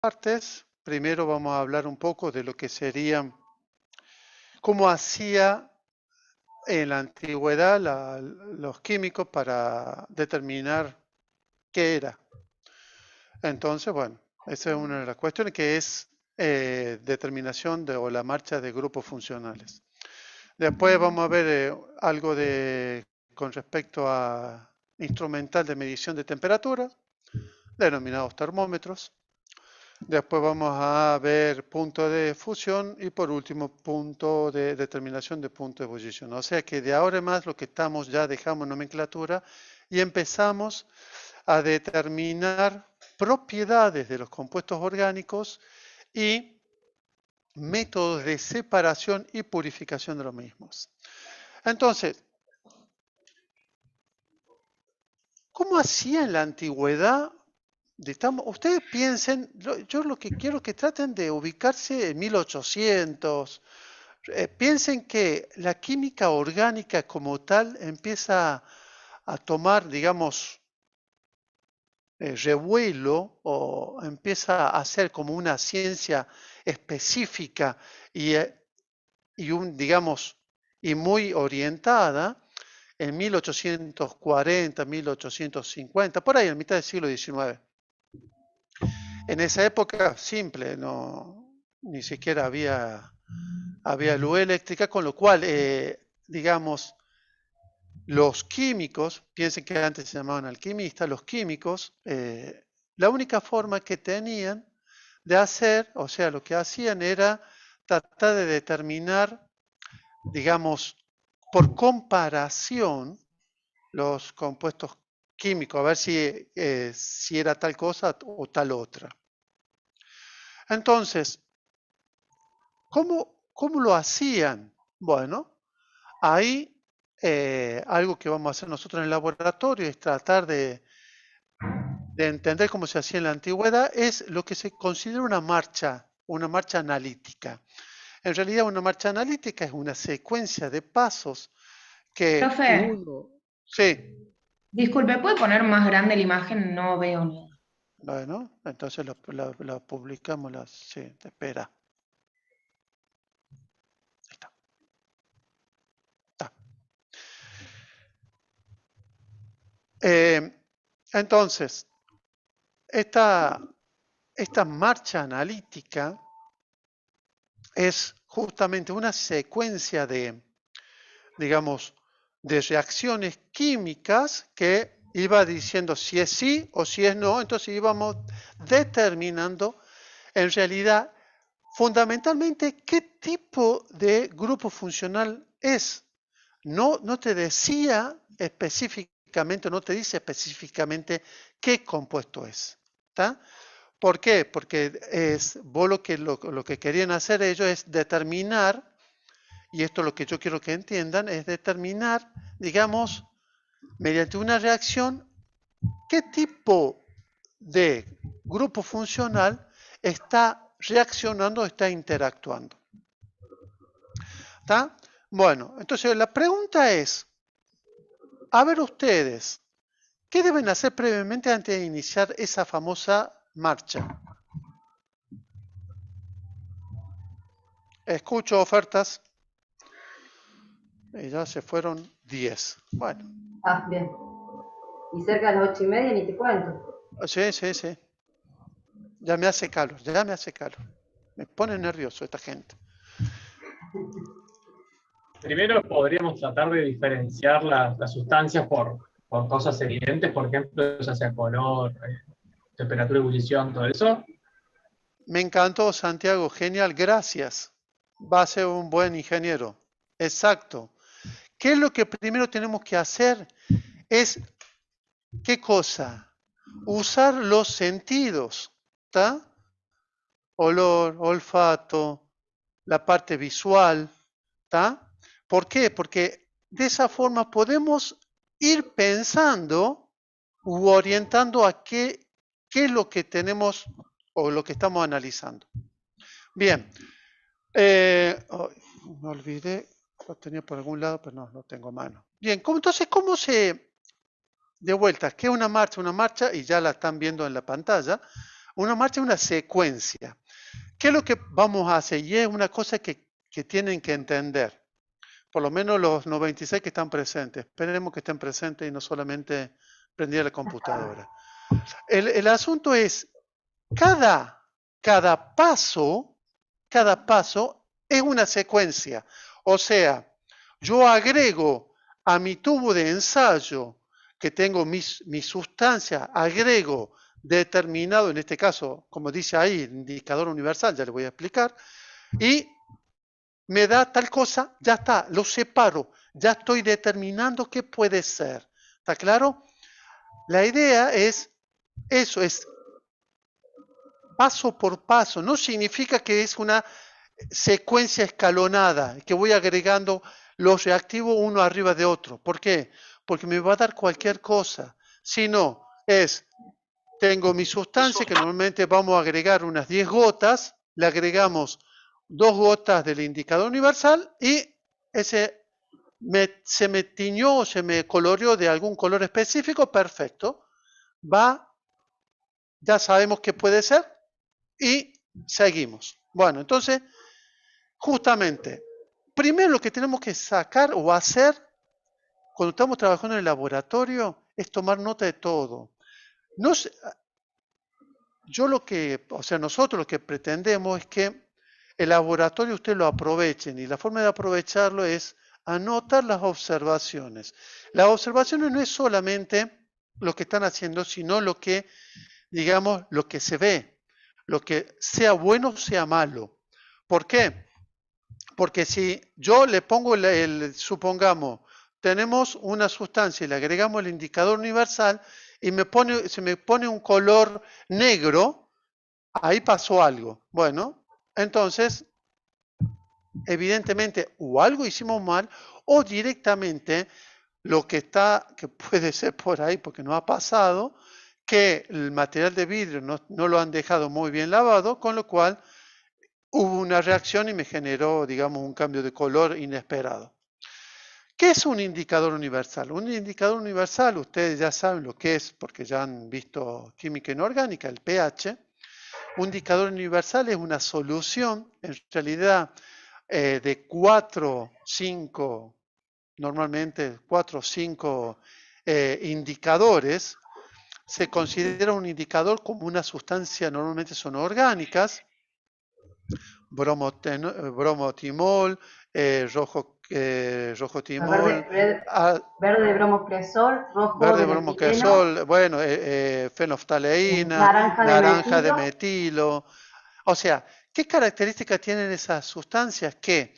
partes. Primero vamos a hablar un poco de lo que sería, cómo hacía en la antigüedad los químicos para determinar qué era. Entonces, bueno, esa es una de las cuestiones que es determinación o la marcha de grupos funcionales. Después vamos a ver algo con respecto a instrumental de medición de temperatura, denominados termómetros. Después vamos a ver punto de fusión y por último punto de determinación de punto de ebullición. O sea que de ahora en más lo que estamos ya dejamos nomenclatura y empezamos a determinar propiedades de los compuestos orgánicos y métodos de separación y purificación de los mismos. Entonces, ¿cómo hacía en la antigüedad? Ustedes piensen, yo lo que quiero es que traten de ubicarse en 1800. Piensen que la química orgánica como tal empieza a tomar, digamos, revuelo o empieza a ser como una ciencia específica digamos, y muy orientada en 1840, 1850, por ahí, en mitad del siglo XIX. En esa época, simple, no, ni siquiera había luz eléctrica, con lo cual, digamos, los químicos, piensen que antes se llamaban alquimistas, los químicos, la única forma que tenían de hacer, o sea, lo que hacían era tratar de determinar, digamos, por comparación, los compuestos químicos, a ver si era tal cosa o tal otra. Entonces, ¿cómo lo hacían? Bueno, ahí algo que vamos a hacer nosotros en el laboratorio es tratar de entender cómo se hacía en la antigüedad, es lo que se considera una marcha analítica. En realidad una marcha analítica es una secuencia de pasos que Profe, uno... Sí, disculpe, ¿puede poner más grande la imagen? No veo nada. bueno, entonces la publicamos, sí, espera, ahí está, está. Entonces, esta, esta marcha analítica es justamente una secuencia de, digamos, de reacciones químicas que iba diciendo si es sí o si es no, entonces íbamos determinando en realidad fundamentalmente qué tipo de grupo funcional es. No te decía específicamente, no te dice específicamente qué compuesto es. ¿Está? ¿Por qué? Porque vos lo que querían hacer ellos es determinar, y esto es lo que yo quiero que entiendan, es determinar, digamos, mediante una reacción, qué tipo de grupo funcional está reaccionando, está interactuando. ¿Está? Bueno, entonces la pregunta es, a ver ustedes, ¿qué deben hacer previamente antes de iniciar esa famosa marcha? Escucho ofertas y ya se fueron 10. Bueno, Ah, bien. Y cerca de las 8:30 ni te cuento. sí, sí, sí. Ya me hace calor, ya me hace calor. Me pone nervioso esta gente. Primero podríamos tratar de diferenciar las sustancias por cosas evidentes, por ejemplo, ya sea color, temperatura de ebullición, todo eso. Me encantó, Santiago, genial, gracias. Va a ser un buen ingeniero. Exacto. ¿Qué es lo que primero tenemos que hacer? Es, ¿qué cosa? Usar los sentidos, ¿está? Olor, olfato, la parte visual, ¿está? ¿Por qué? Porque de esa forma podemos ir pensando u orientando a qué es lo que tenemos o lo que estamos analizando. Bien, oh, me olvidé, lo tenía por algún lado, pero no lo tengo a mano. Bien, entonces, ¿cómo de vuelta, ¿qué es una marcha? Una marcha, y ya la están viendo en la pantalla, Una marcha es una secuencia. ¿Qué es lo que vamos a hacer? Y es una cosa que tienen que entender. Por lo menos los 96 que están presentes. Esperemos que estén presentes y no solamente prendida la computadora. El asunto es, cada paso es una secuencia. O sea, yo agrego a mi tubo de ensayo, que tengo mi sustancia, agrego determinado, en este caso, como dice ahí, indicador universal, ya le voy a explicar, y me da tal cosa, ya está, lo separo, ya estoy determinando qué puede ser. ¿Está claro? La idea es, eso es paso por paso, no significa que es una secuencia escalonada, que voy agregando los reactivos uno arriba de otro. ¿Por qué? Porque me va a dar cualquier cosa. Si no, tengo mi sustancia, que normalmente vamos a agregar unas 10 gotas, le agregamos 2 gotas del indicador universal y se me tiñó o se me coloreó de algún color específico, perfecto. Ya sabemos qué puede ser y seguimos. Bueno, entonces, justamente, primero lo que tenemos que sacar o hacer cuando estamos trabajando en el laboratorio es tomar nota de todo. Nosotros lo que pretendemos es que el laboratorio ustedes lo aprovechen y la forma de aprovecharlo es anotar las observaciones. Las observaciones no es solamente lo que están haciendo, sino lo que, digamos, lo que se ve, lo que sea bueno o sea malo. ¿Por qué? Porque si yo le pongo supongamos, tenemos una sustancia y le agregamos el indicador universal y se me pone un color negro, ahí pasó algo. Bueno, entonces, evidentemente, o algo hicimos mal, o directamente lo que puede ser por ahí, porque no ha pasado, que el material de vidrio no lo han dejado muy bien lavado, con lo cual hubo una reacción y me generó, digamos, un cambio de color inesperado. ¿Qué es un indicador universal? Un indicador universal, ustedes ya saben lo que es, porque ya han visto química inorgánica, el pH. Un indicador universal es una solución, en realidad, de 4, 5, normalmente 4 o 5 indicadores. Se considera un indicador como una sustancia, normalmente son orgánicas, bromotimol, rojotimol, verde bromocresol, rojo verde de bromocresol, bueno, fenoftaleína, naranja de metilo. O sea, ¿qué características tienen esas sustancias? Que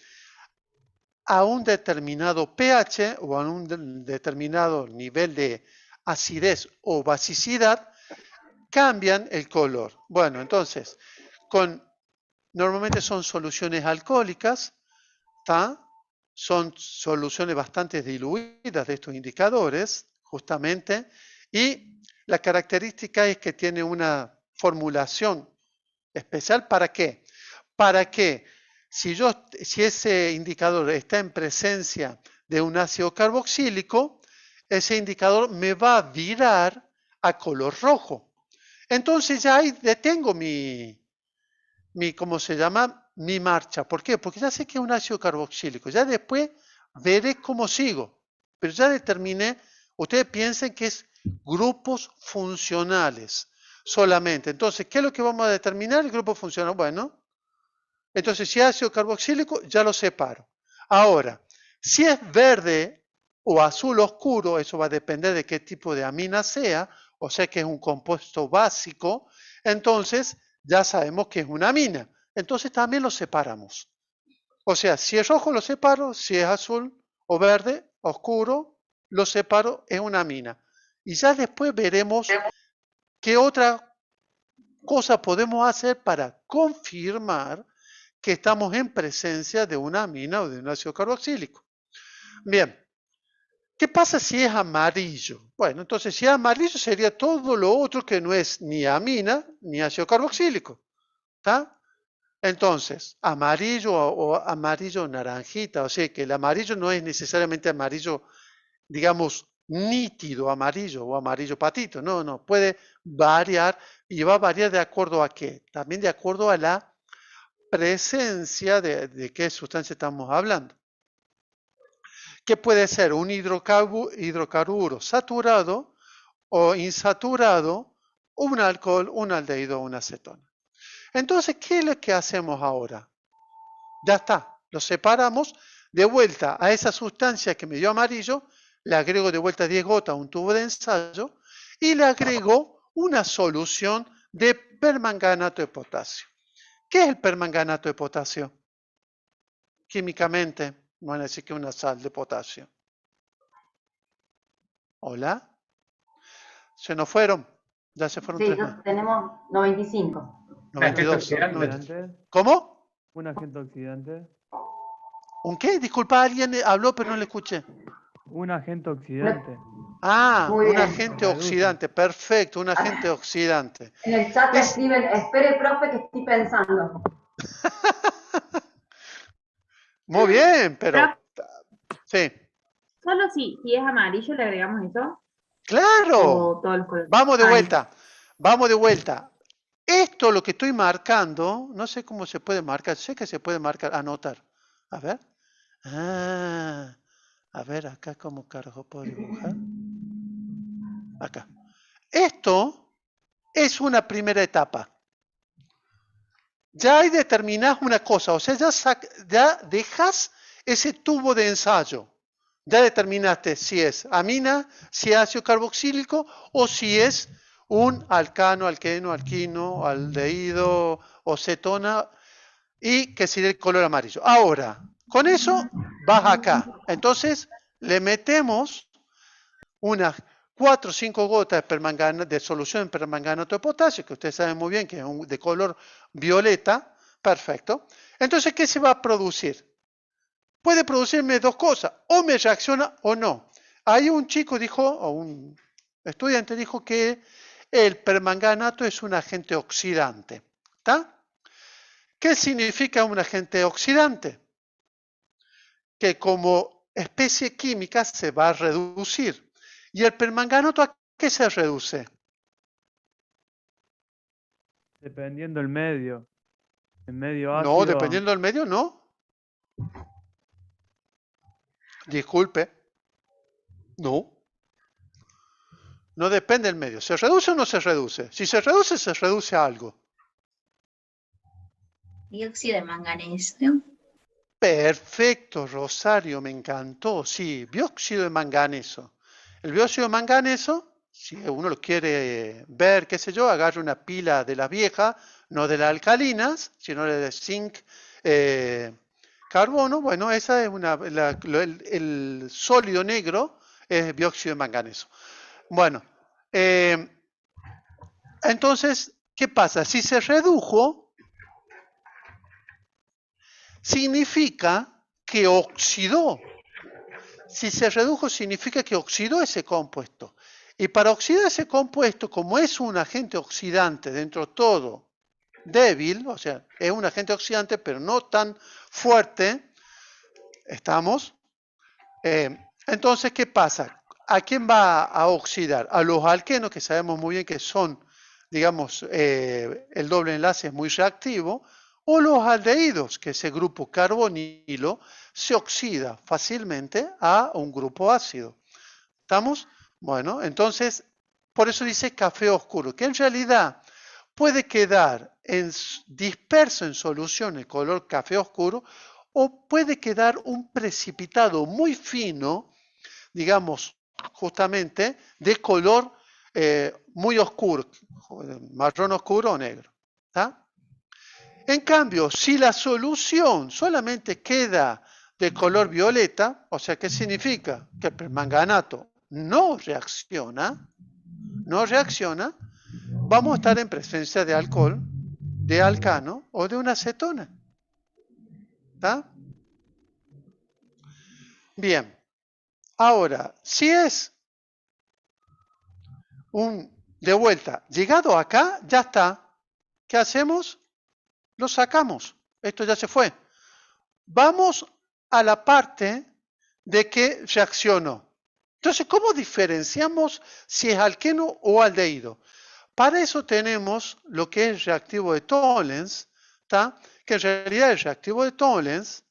a un determinado pH o a un determinado nivel de acidez o basicidad cambian el color. Bueno, entonces, normalmente son soluciones alcohólicas, ¿tá? Son soluciones bastante diluidas de estos indicadores, justamente, y la característica es que tiene una formulación especial. ¿Para qué? Para que si ese indicador está en presencia de un ácido carboxílico, ese indicador me va a virar a color rojo. Entonces ya ahí detengo ¿cómo se llama? Mi marcha. ¿Por qué? Porque ya sé que es un ácido carboxílico. Ya después veré cómo sigo. Pero ya determiné, ustedes piensen que es grupos funcionales solamente. Entonces, ¿qué es lo que vamos a determinar? El grupo funcional. Bueno, entonces si es ácido carboxílico, ya lo separo. Ahora, si es verde o azul oscuro, eso va a depender de qué tipo de amina sea, o sea que es un compuesto básico, entonces ya sabemos que es una amina. Entonces también lo separamos. O sea, si es rojo lo separo, si es azul o verde, oscuro, lo separo, es una amina. Y ya después veremos qué otra cosa podemos hacer para confirmar que estamos en presencia de una amina o de un ácido carboxílico. Bien, ¿qué pasa si es amarillo? Bueno, entonces si es amarillo sería todo lo otro que no es ni amina ni ácido carboxílico. ¿Está? Entonces, amarillo o amarillo naranjita, o sea que el amarillo no es necesariamente amarillo, digamos, nítido amarillo o amarillo patito. No, no, puede variar y va a variar de acuerdo a qué. También de acuerdo a la presencia de qué sustancia estamos hablando. Que puede ser un hidrocarburo saturado o insaturado, un alcohol, un aldehído o una acetona. Entonces, ¿qué es lo que hacemos ahora? Ya está, lo separamos de vuelta a esa sustancia que me dio amarillo, le agrego de vuelta 10 gotas a un tubo de ensayo y le agrego una solución de permanganato de potasio. ¿Qué es el permanganato de potasio? Químicamente, van a decir que es una sal de potasio. ¿Hola? ¿Se nos fueron? Ya se fueron Sí, 3 más. tenemos 95. 92. oxidante. 90. ¿Cómo? Un agente oxidante. ¿Un qué? Disculpa, alguien habló pero no le escuché. Un agente oxidante. Ah, Muy un bien. agente oxidante, perfecto, un agente oxidante. En el chat escriben, espere, profe, que estoy pensando. Muy bien, pero sí, Solo si es amarillo le agregamos eso. claro. O todos los colores. Vamos de Ay, vuelta, vamos de vuelta. Esto lo que estoy marcando, no sé cómo se puede marcar, sé que se puede marcar, anotar. A ver. Ah, a ver, acá cómo cargo puedo dibujar. Acá. Esto es una primera etapa. Ya ahí determinás una cosa, o sea, ya dejas ese tubo de ensayo. Ya determinaste si es amina, si es ácido carboxílico o si es un alcano, alqueno, alquino, aldehído o cetona y que sería el color amarillo. Ahora, con eso vas acá. Entonces le metemos unas 4 o 5 gotas de solución en permanganato de potasio, que ustedes saben muy bien que es de color violeta. Perfecto. Entonces, ¿qué se va a producir? Puede producirme dos cosas, o me reacciona o no. Ahí un chico dijo, o un estudiante dijo que el permanganato es un agente oxidante. ¿Está? ¿Qué significa un agente oxidante? Que como especie química se va a reducir. ¿Y el permanganato a qué se reduce? Dependiendo del medio. El medio ácido. No, dependiendo del medio, no. Disculpe. No. No depende del medio. ¿Se reduce o no se reduce? Si se reduce a algo. Dióxido de manganeso. Perfecto, Rosario, me encantó. Sí, dióxido de manganeso. El dióxido de manganeso, si uno lo quiere ver, qué sé yo, agarre una pila de las viejas, no de las alcalinas, sino de zinc, carbono. Bueno, esa es el sólido negro es dióxido de manganeso. Bueno, entonces, ¿qué pasa? Si se redujo, significa que oxidó. Si se redujo, significa que oxidó ese compuesto. Y para oxidar ese compuesto, como es un agente oxidante dentro de todo débil, o sea, es un agente oxidante, pero no tan fuerte, ¿estamos? Entonces, ¿qué pasa? ¿A quién va a oxidar? A los alquenos, que sabemos muy bien que son, digamos, el doble enlace es muy reactivo, o los aldehídos, que ese grupo carbonilo se oxida fácilmente a un grupo ácido. ¿Estamos? Bueno, entonces, por eso dice café oscuro, que en realidad puede quedar disperso en solución el color café oscuro o puede quedar un precipitado muy fino, digamos, justamente de color muy oscuro, marrón oscuro o negro. ¿Está? En cambio, si la solución solamente queda de color violeta, o sea, ¿qué significa? Que el permanganato no reacciona, vamos a estar en presencia de alcohol, de alcano o de una acetona. ¿Está? Bien. Ahora, si es de vuelta, llegado acá, ya está. ¿Qué hacemos? Lo sacamos. Esto ya se fue. Vamos a la parte de que reaccionó. Entonces, ¿cómo diferenciamos si es alqueno o aldehído? Para eso tenemos lo que es reactivo de Tollens, ¿tá? Que en realidad el reactivo de Tollens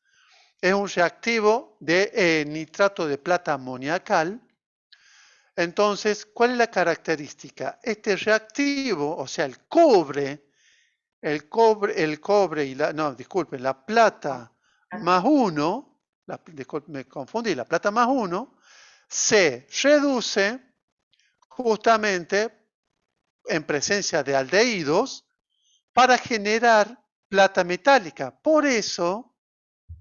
es un reactivo de nitrato de plata amoniacal. Entonces, ¿cuál es la característica? Este reactivo, o sea, el cobre y la plata más 1, me confundí, la plata más 1, se reduce justamente en presencia de aldehídos para generar plata metálica. Por eso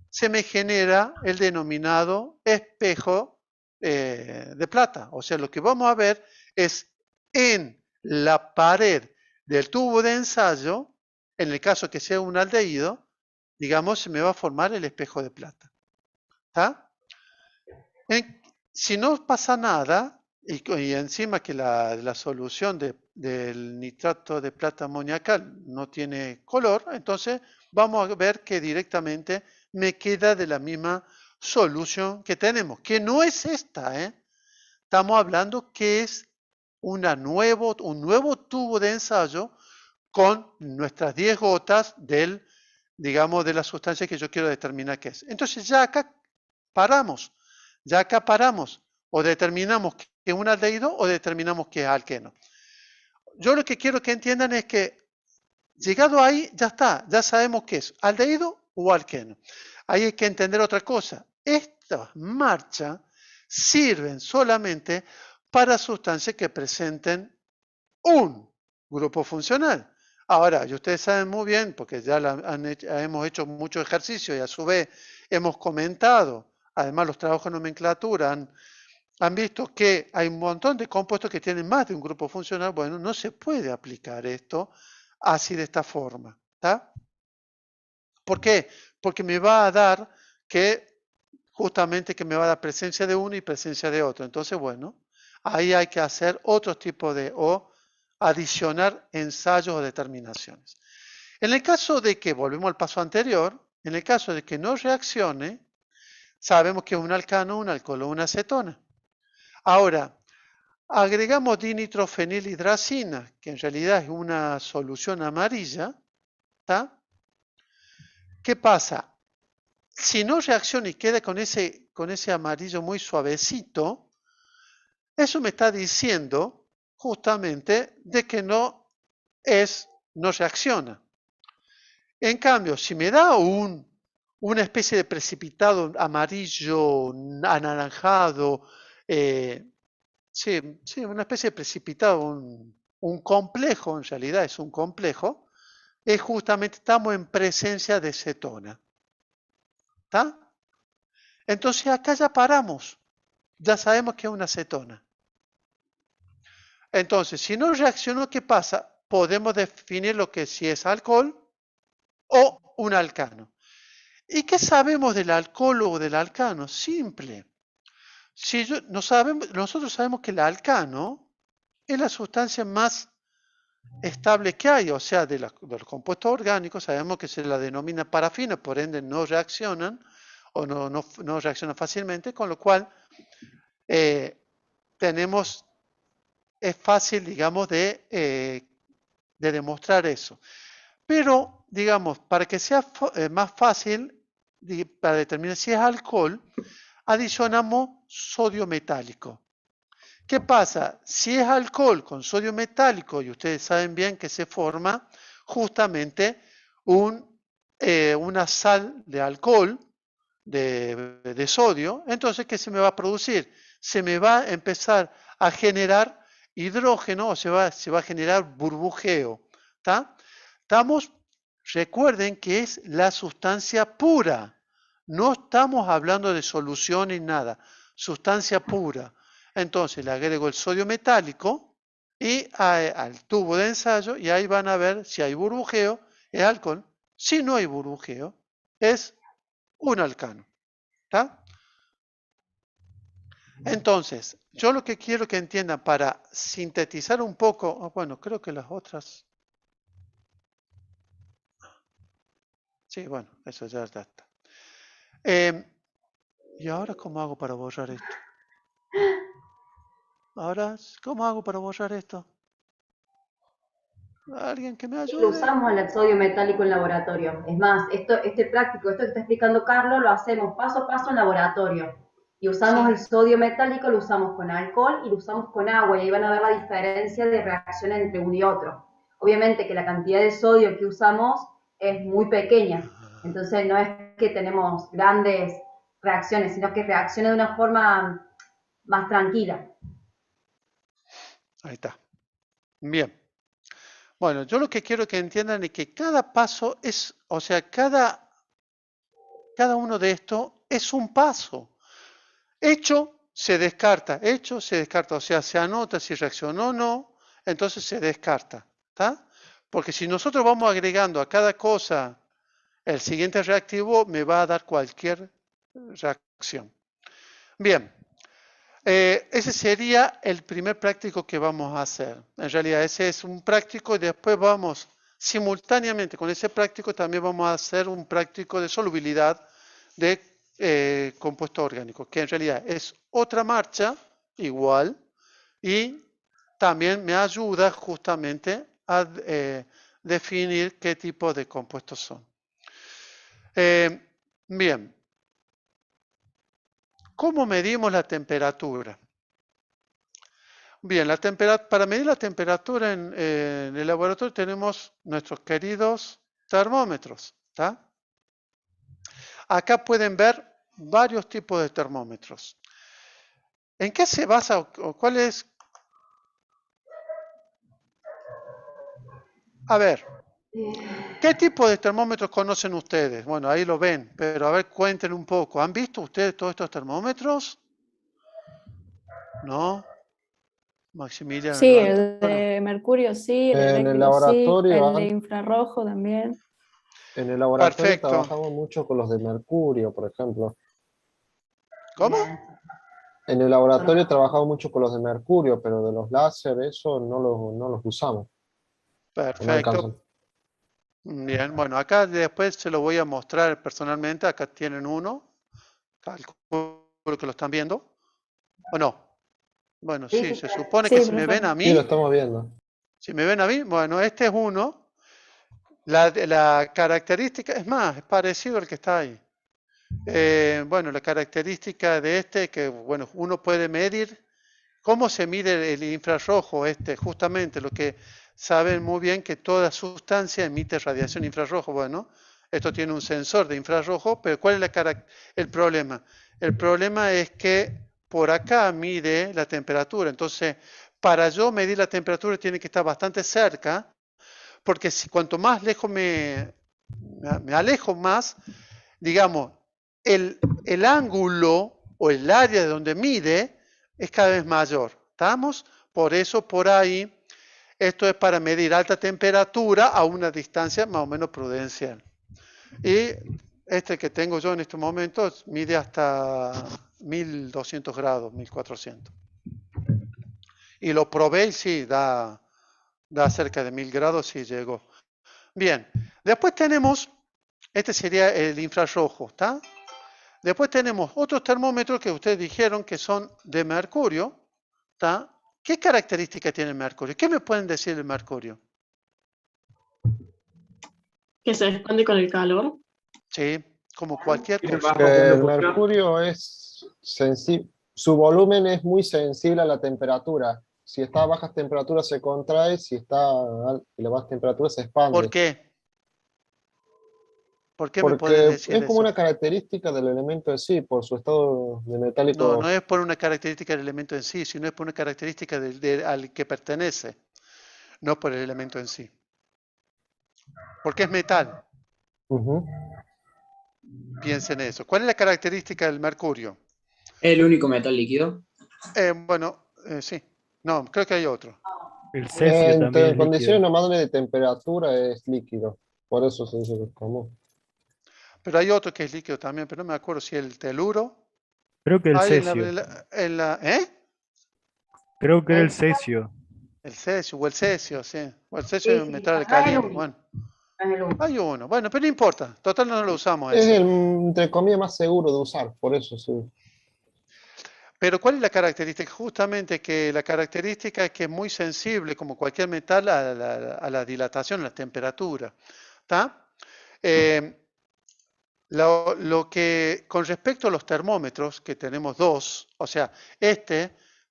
se me genera el denominado espejo de plata. O sea, lo que vamos a ver es en la pared del tubo de ensayo, en el caso que sea un aldehído, digamos, se me va a formar el espejo de plata. ¿Tá? Si no pasa nada, y encima que la solución del nitrato de plata amoniacal no tiene color, entonces vamos a ver que directamente me queda de la misma solución que tenemos, que no es esta, ¿eh? Estamos hablando que es un nuevo tubo de ensayo con nuestras 10 gotas digamos, de la sustancia que yo quiero determinar qué es. Entonces ya acá paramos. Ya acá paramos, o determinamos que es un aldehído o determinamos que es alqueno. Yo lo que quiero que entiendan es que llegado ahí, ya está, ya sabemos qué es, aldehído o alqueno. Ahí hay que entender otra cosa. Estas marchas sirven solamente para sustancias que presenten un grupo funcional. Ahora, y ustedes saben muy bien, porque ya hemos hecho mucho ejercicio y a su vez hemos comentado. Además, los trabajos de nomenclatura han visto que hay un montón de compuestos que tienen más de un grupo funcional. Bueno, no se puede aplicar esto así de esta forma. ¿Tá? ¿Por qué? Porque me va a dar justamente que me va a dar presencia de uno y presencia de otro. Entonces, bueno, ahí hay que hacer otro tipo o adicionar ensayos o determinaciones. En el caso de que, volvemos al paso anterior, en el caso de que no reaccione, sabemos que es un alcano, un alcohol o una acetona. Ahora, agregamos dinitrofenilhidracina, que en realidad es una solución amarilla. ¿Tá? ¿Qué pasa? Si no reacciona y queda con ese amarillo muy suavecito, eso me está diciendo justamente de que no reacciona. En cambio, si me da una especie de precipitado amarillo, anaranjado, sí, una especie de precipitado, un complejo, en realidad es un complejo, es justamente, estamos en presencia de cetona. ¿Está? Entonces acá ya paramos, ya sabemos que es una acetona. Entonces, si no reaccionó, ¿qué pasa? Podemos definir lo que si es alcohol o un alcano. ¿Y qué sabemos del alcohol o del alcano? Simple. Nosotros sabemos que el alcano es la sustancia más estable que hay, o sea, de los compuestos orgánicos, sabemos que se la denomina parafina, por ende no reaccionan o no reaccionan fácilmente, con lo cual es fácil, digamos, de demostrar eso. Pero, digamos, para que sea más fácil, para determinar si es alcohol, adicionamos sodio metálico. ¿Qué pasa? Si es alcohol con sodio metálico, y ustedes saben bien que se forma justamente una sal de alcohol, de sodio, entonces, ¿qué se me va a producir? Se me va a empezar a generar hidrógeno, o se va a generar burbujeo. ¿Tá? Recuerden que es la sustancia pura, no estamos hablando de solución ni nada, sustancia pura. Entonces le agrego el sodio metálico y al tubo de ensayo y ahí van a ver si hay burbujeo, es alcohol. Si no hay burbujeo, es un alcano. ¿Tá? Entonces, yo lo que quiero que entiendan para sintetizar un poco, bueno, creo que las otras... Sí, bueno, eso ya está. ¿Y ahora cómo hago para borrar esto? Ahora, ¿cómo hago para borrar esto? ¿Alguien que me Lo ayude? usamos el sodio metálico en laboratorio. Es más, este práctico, esto que está explicando Carlos, lo hacemos paso a paso en laboratorio. Y usamos Sí. el sodio metálico, lo usamos con alcohol y lo usamos con agua. Y ahí van a ver la diferencia de reacción entre uno y otro. Obviamente que la cantidad de sodio que usamos es muy pequeña. Entonces no es que tenemos grandes reacciones, sino que reacciona de una forma más tranquila. Ahí está. Bien. Bueno, yo lo que quiero que entiendan es que cada paso es, o sea, cada uno de estos es un paso. Hecho, se descarta. Hecho, se descarta. O sea, se anota si reaccionó o no, entonces se descarta. ¿Está? Porque si nosotros vamos agregando a cada cosa el siguiente reactivo, me va a dar cualquier reacción. Bien. Ese sería el primer práctico que vamos a hacer. En realidad ese es un práctico y después vamos simultáneamente con ese práctico también vamos a hacer un práctico de solubilidad de compuesto orgánico, que en realidad es otra marcha igual y también me ayuda justamente a definir qué tipo de compuestos son. Bien. ¿Cómo medimos la temperatura? Bien, para medir la temperatura en el laboratorio tenemos nuestros queridos termómetros. ¿Tá? Acá pueden ver varios tipos de termómetros. ¿En qué se basa o cuál es? A ver, ¿qué tipo de termómetros conocen ustedes? Bueno, ahí lo ven, pero a ver, cuenten un poco. ¿Han visto ustedes todos estos termómetros? ¿No? Maximiliano, Sí, Eduardo. el de mercurio sí, el En el eléctrico sí, el de infrarrojo también. En el laboratorio Perfecto. trabajamos mucho con los de mercurio, por ejemplo. ¿Cómo? En el laboratorio trabajamos mucho con los de mercurio, pero de los láser, eso no los usamos. No Perfecto. alcanzan. Bien, bueno, acá después se lo voy a mostrar personalmente. Acá tienen uno. Calculo que lo están viendo. ¿O no? Bueno, sí, se supone Sí, que si me profe. ven a mí. Sí, lo estamos viendo. Si me ven a mí, bueno, este es uno. La característica, es más, es parecido al que está ahí. Bueno, la característica de este, que bueno, uno puede medir cómo se mide el infrarrojo, justamente lo que saben muy bien que toda sustancia emite radiación infrarrojo. Bueno, esto tiene un sensor de infrarrojo, pero ¿cuál es el problema? El problema es que por acá mide la temperatura, entonces para yo medir la temperatura tiene que estar bastante cerca, porque si cuanto más lejos me alejo más, digamos, el ángulo o el área de donde mide es cada vez mayor. ¿Estamos? Por eso por ahí, esto es para medir alta temperatura a una distancia más o menos prudencial. Y este que tengo yo en estos momentos mide hasta 1200 grados, 1400. Y lo probé y sí, da cerca de 1000 grados, sí llegó. Bien, después tenemos, este sería el infrarrojo, ¿está? Después tenemos otros termómetros que ustedes dijeron que son de mercurio, ¿está? ¿Qué características tiene el mercurio? ¿Qué me pueden decir del mercurio? Que se expande con el calor. Sí, como cualquier Tiene cosa. bajo punto de El fusión. mercurio es sensible, su volumen es muy sensible a la temperatura. Si está a bajas temperaturas se contrae, si está a elevadas temperaturas se expande. ¿Por qué? ¿Por qué me Porque pueden decir es como eso? una característica del elemento en sí, por su estado de metálico. No, no es por una característica del elemento en sí, sino es por una característica al que pertenece, no por el elemento en sí. Porque es metal. Piensen eso. ¿Cuál es la característica del mercurio? ¿El único metal líquido? Sí. No, creo que hay otro. El cesio también En es condiciones líquido. normales de temperatura es líquido. Por eso se dice que es común. Pero hay otro que es líquido también, pero no me acuerdo si el teluro. Creo que el Hay cesio. ¿eh? Creo que era el cesio. El cesio, o el cesio, sí. O el cesio es un metal alcalino. Bueno. Hay uno. Bueno, pero no importa. Total no lo usamos Es ese. el, entre comillas, más seguro de usar, por eso sí. Pero ¿cuál es la característica? Justamente que la característica es que es muy sensible, como cualquier metal, a la dilatación, a la temperatura. ¿Tá? Lo que, con respecto a los termómetros, que tenemos dos, o sea,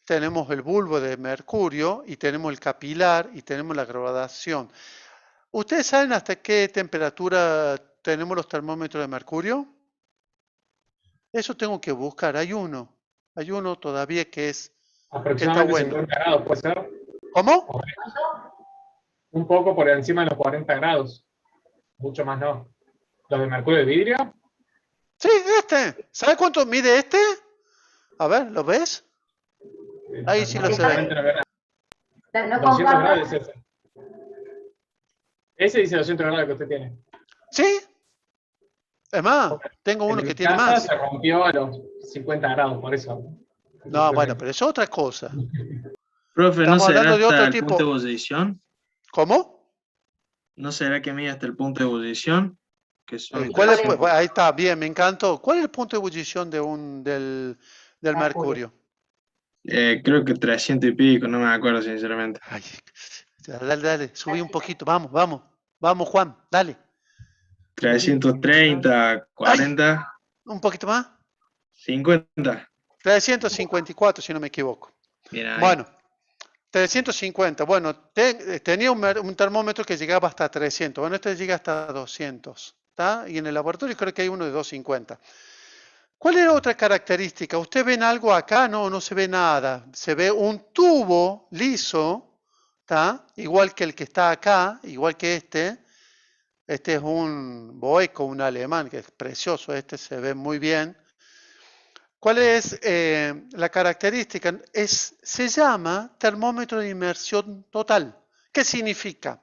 tenemos el bulbo de mercurio y tenemos el capilar y tenemos la gradación. ¿Ustedes saben hasta qué temperatura tenemos los termómetros de mercurio? Eso tengo que buscar. Hay uno todavía que está Aproximadamente bueno. 50 grados, ¿puede ser? ¿Cómo? Un poco por encima de los 40 grados. Mucho más no. ¿Los de mercurio de vidrio? Sí, ¿Sabe cuánto mide este? A ver, ¿lo ves? Ahí sí lo se ve. No veo nada. No 200 comparto. grados es ese. Ese dice 200 grados que usted tiene. ¿Sí? Es más, tengo uno que tiene más. Se rompió a los 50 grados, por eso. No, bueno, pero es otra cosa. Profe, ¿no Estamos será hablando de hasta otro el tipo. punto de ebullición? ¿Cómo? ¿No será que mide hasta el punto de ebullición? Que son ¿Cuál es, 300. ahí está, bien, me encantó. ¿Cuál es el punto de ebullición del mercurio? Creo que 300 y pico, no me acuerdo sinceramente. Ay, dale, subí un poquito, vamos Juan, dale. 330, 40, Ay, un poquito más. 50. 354, si no me equivoco. Mira ahí. Bueno, 350. Bueno, tenía un termómetro que llegaba hasta 300. Bueno, este llega hasta 200. ¿Está? Y en el laboratorio creo que hay uno de 250. ¿Cuál es otra característica? ¿Usted ven algo acá? No se ve nada. Se ve un tubo liso, ¿está? Igual que el que está acá, igual que este. Este es un Boeco, un alemán, que es precioso. Este se ve muy bien. ¿Cuál es la característica? Se llama termómetro de inmersión total. ¿Qué significa?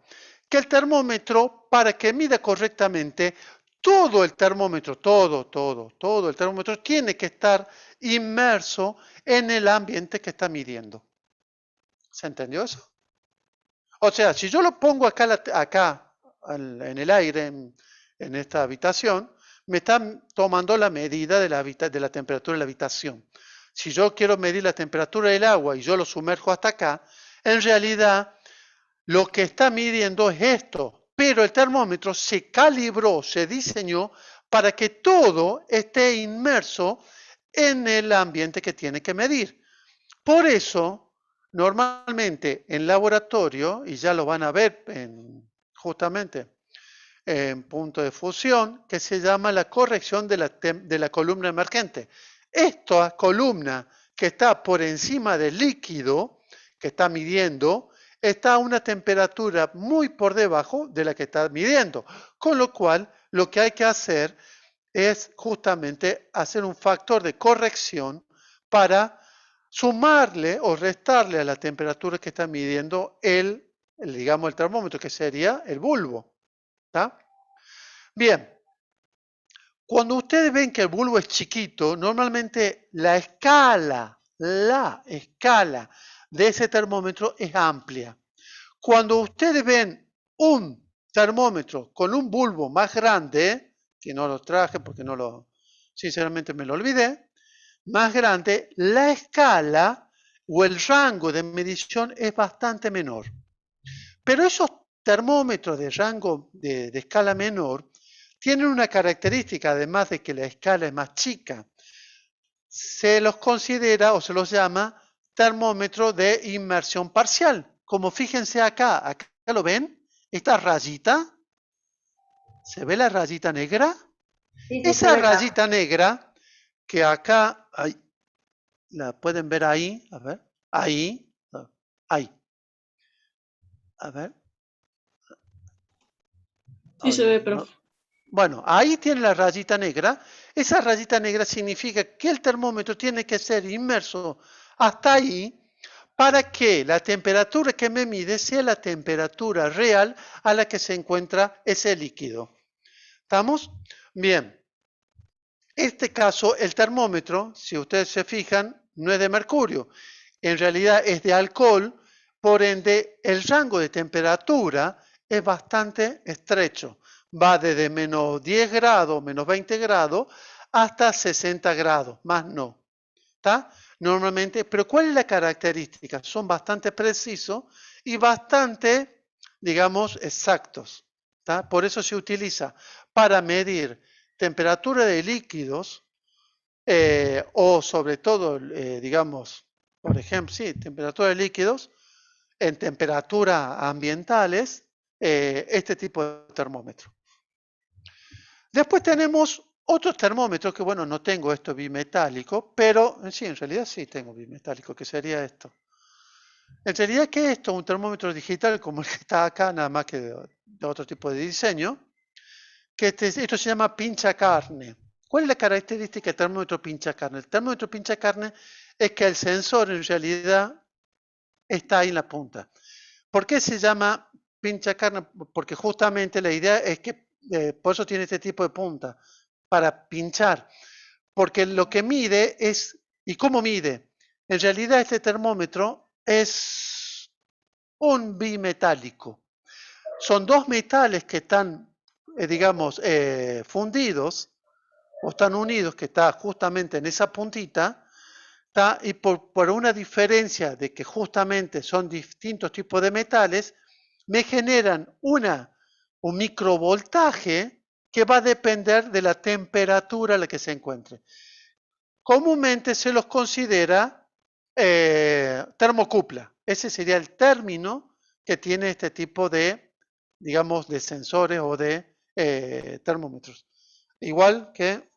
Que el termómetro, para que mida correctamente, todo el termómetro, todo el termómetro tiene que estar inmerso en el ambiente que está midiendo. ¿Se entendió eso? O sea, si yo lo pongo acá en el aire, en esta habitación, me está tomando la medida de la temperatura de la habitación. Si yo quiero medir la temperatura del agua y yo lo sumerjo hasta acá, en realidad lo que está midiendo es esto, pero el termómetro se calibró, se diseñó para que todo esté inmerso en el ambiente que tiene que medir. Por eso, normalmente en laboratorio, y ya lo van a ver justamente en punto de fusión, que se llama la corrección de la columna emergente. Esta columna que está por encima del líquido que está midiendo, está a una temperatura muy por debajo de la que está midiendo. Con lo cual, lo que hay que hacer es justamente hacer un factor de corrección para sumarle o restarle a la temperatura que está midiendo digamos, el termómetro, que sería el bulbo. ¿Está? Bien, cuando ustedes ven que el bulbo es chiquito, normalmente la escala de ese termómetro es amplia. Cuando ustedes ven un termómetro con un bulbo más grande, que no lo traje porque sinceramente me lo olvidé, más grande, la escala o el rango de medición es bastante menor. Pero esos termómetros de rango de escala menor tienen una característica, además de que la escala es más chica. Se los considera o se los llama termómetro de inmersión parcial. Como fíjense acá lo ven, esta rayita, ¿se ve la rayita negra? Sí, Esa rayita negra que acá, la pueden ver ahí, a ver, ahí, a ver. Sí se ve, profe. Bueno, ahí tiene la rayita negra. Esa rayita negra significa que el termómetro tiene que ser inmerso hasta ahí para que la temperatura que me mide sea la temperatura real a la que se encuentra ese líquido. ¿Estamos? Bien. En este caso, el termómetro, si ustedes se fijan, no es de mercurio. En realidad es de alcohol, por ende, el rango de temperatura es bastante estrecho. Va desde menos 10 grados, menos 20 grados, hasta 60 grados, más no. ¿Está? normalmente, pero ¿cuál es la característica? Son bastante precisos y bastante, digamos, exactos. ¿Tá? Por eso se utiliza para medir temperatura de líquidos o sobre todo, digamos, por ejemplo, sí, temperatura de líquidos en temperaturas ambientales, este tipo de termómetro. Después tenemos otros termómetros que, bueno, no tengo esto bimetálico, pero sí, en realidad sí tengo bimetálico, que sería esto. En realidad, ¿qué es esto? Un termómetro digital como el que está acá, nada más que de otro tipo de diseño, que esto se llama pincha carne. ¿Cuál es la característica del termómetro pincha carne? El termómetro pincha carne es que el sensor en realidad está ahí en la punta. ¿Por qué se llama pincha carne? Porque justamente la idea es que, por eso tiene este tipo de punta, para pinchar. Porque lo que mide es, ¿y cómo mide? En realidad este termómetro es un bimetálico. Son dos metales que están, digamos, fundidos o están unidos, que está justamente en esa puntita, ¿tá? Y por una diferencia de que justamente son distintos tipos de metales, me generan un microvoltaje que va a depender de la temperatura a la que se encuentre. Comúnmente se los considera termocupla. Ese sería el término que tiene este tipo de, digamos, de sensores o de termómetros. Igual que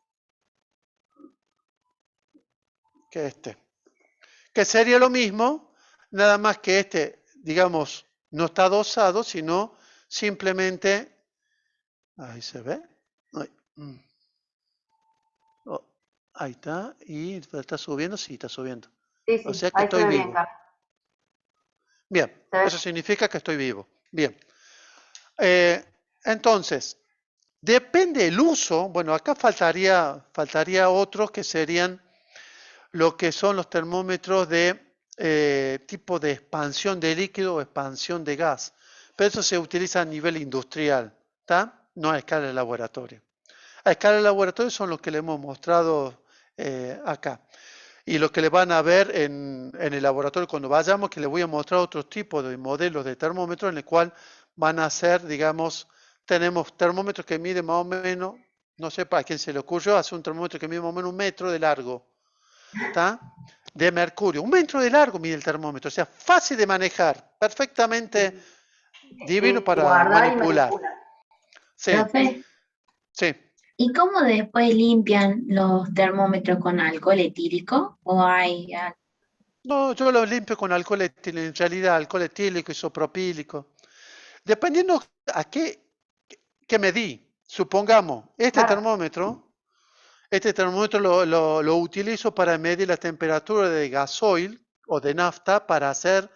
este. Que sería lo mismo, nada más que este, digamos, no está dosado, sino simplemente, ahí se ve, oh, ahí está, y está subiendo, sí, está subiendo. Sí, O sea que ahí estoy se ve vivo. bien, Carlos. Bien, eso significa que estoy vivo. Bien. Entonces, depende el uso, bueno, acá faltaría otros que serían lo que son los termómetros de tipo de expansión de líquido o expansión de gas. Pero eso se utiliza a nivel industrial, ¿tá? No a escala de laboratorio. A escala de laboratorio son los que le hemos mostrado acá. Y lo que le van a ver en el laboratorio cuando vayamos, que les voy a mostrar otros tipos de modelos de termómetros en el cual van a ser, digamos, tenemos termómetros que miden más o menos, no sé para quién se le ocurrió, hacer un termómetro que mide más o menos 1 metro de largo, ¿tá? De mercurio. 1 metro de largo mide el termómetro, o sea, fácil de manejar, perfectamente divino para manipular. Sí, Profe, sí. ¿y cómo después limpian los termómetros con alcohol etílico? ¿O hay No, yo lo limpio con alcohol etílico, en realidad alcohol etílico, isopropílico. Dependiendo a qué medí. Supongamos, este termómetro lo utilizo para medir la temperatura de gasoil o de nafta para hacer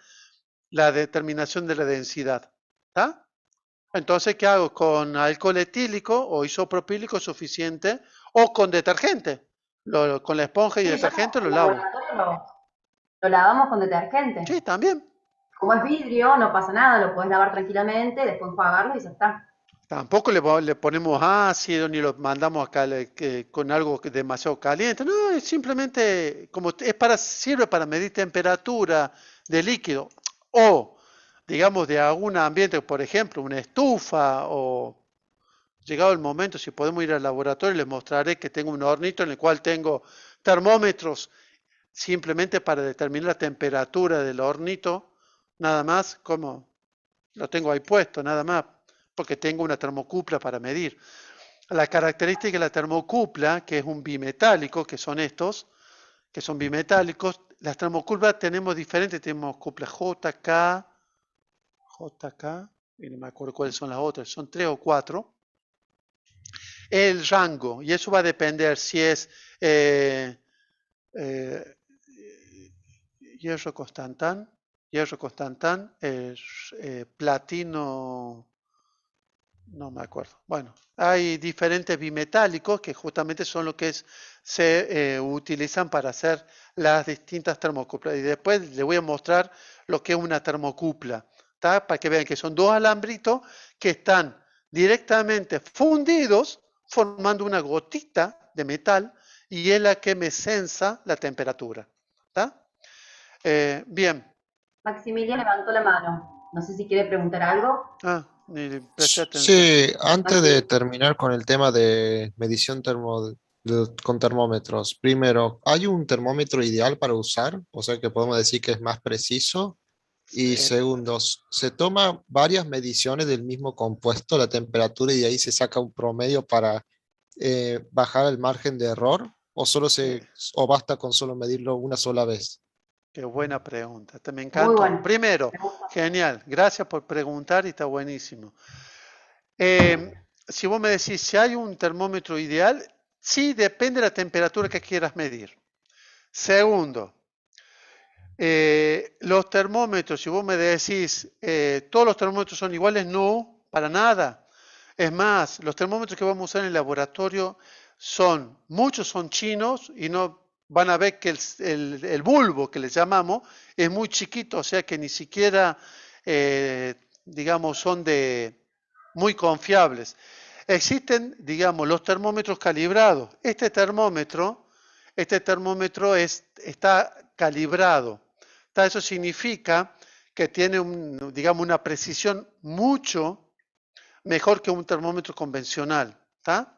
la determinación de la densidad. ¿Tá? Entonces, ¿qué hago? Con alcohol etílico o isopropílico suficiente o con detergente. Con la esponja y detergente lo lavo. Lo lavamos con detergente. Sí, también. Como es vidrio, no pasa nada, lo puedes lavar tranquilamente, después enjuagarlo y ya está. Tampoco le ponemos ácido ni lo mandamos acá con algo demasiado caliente. No, es simplemente como sirve para medir temperatura de líquido o, digamos, de algún ambiente, por ejemplo, una estufa o llegado el momento, si podemos ir al laboratorio, les mostraré que tengo un hornito en el cual tengo termómetros simplemente para determinar la temperatura del hornito, nada más, como lo tengo ahí puesto, nada más, porque tengo una termocupla para medir. La característica de la termocupla, que es un bimetálico, que son estos, que son bimetálicos, las termocuplas tenemos diferentes, tenemos cupla JK, y no me acuerdo cuáles son las otras, son 3 o 4. El rango, y eso va a depender si es hierro constantán, platino, no me acuerdo. Bueno, hay diferentes bimetálicos que justamente son los que se utilizan para hacer las distintas termocuplas. Y después les voy a mostrar lo que es una termocupla, ¿tá? Para que vean que son dos alambritos que están directamente fundidos formando una gotita de metal y es la que me sensa la temperatura. ¿Está? Bien. Maximiliano levantó la mano. No sé si quiere preguntar algo. Ni le presté atención. Sí, antes de terminar con el tema de medición con termómetros, primero, ¿hay un termómetro ideal para usar? O sea, que podemos decir que es más preciso. Y segundo, ¿se toma varias mediciones del mismo compuesto, la temperatura, y de ahí se saca un promedio para bajar el margen de error? ¿O basta con solo medirlo una sola vez? Qué buena pregunta, me Muy encantó. bueno. Primero, genial, gracias por preguntar y está buenísimo. Si vos me decís si hay un termómetro ideal, sí, depende de la temperatura que quieras medir. Segundo, los termómetros, si vos me decís todos los termómetros son iguales, no, para nada. Es más, los termómetros que vamos a usar en el laboratorio muchos son chinos y no van a ver que el bulbo que les llamamos es muy chiquito, o sea que ni siquiera, digamos, son muy confiables. Existen, digamos, los termómetros calibrados. Este termómetro está calibrado. Eso significa que tiene, digamos, una precisión mucho mejor que un termómetro convencional. ¿Está?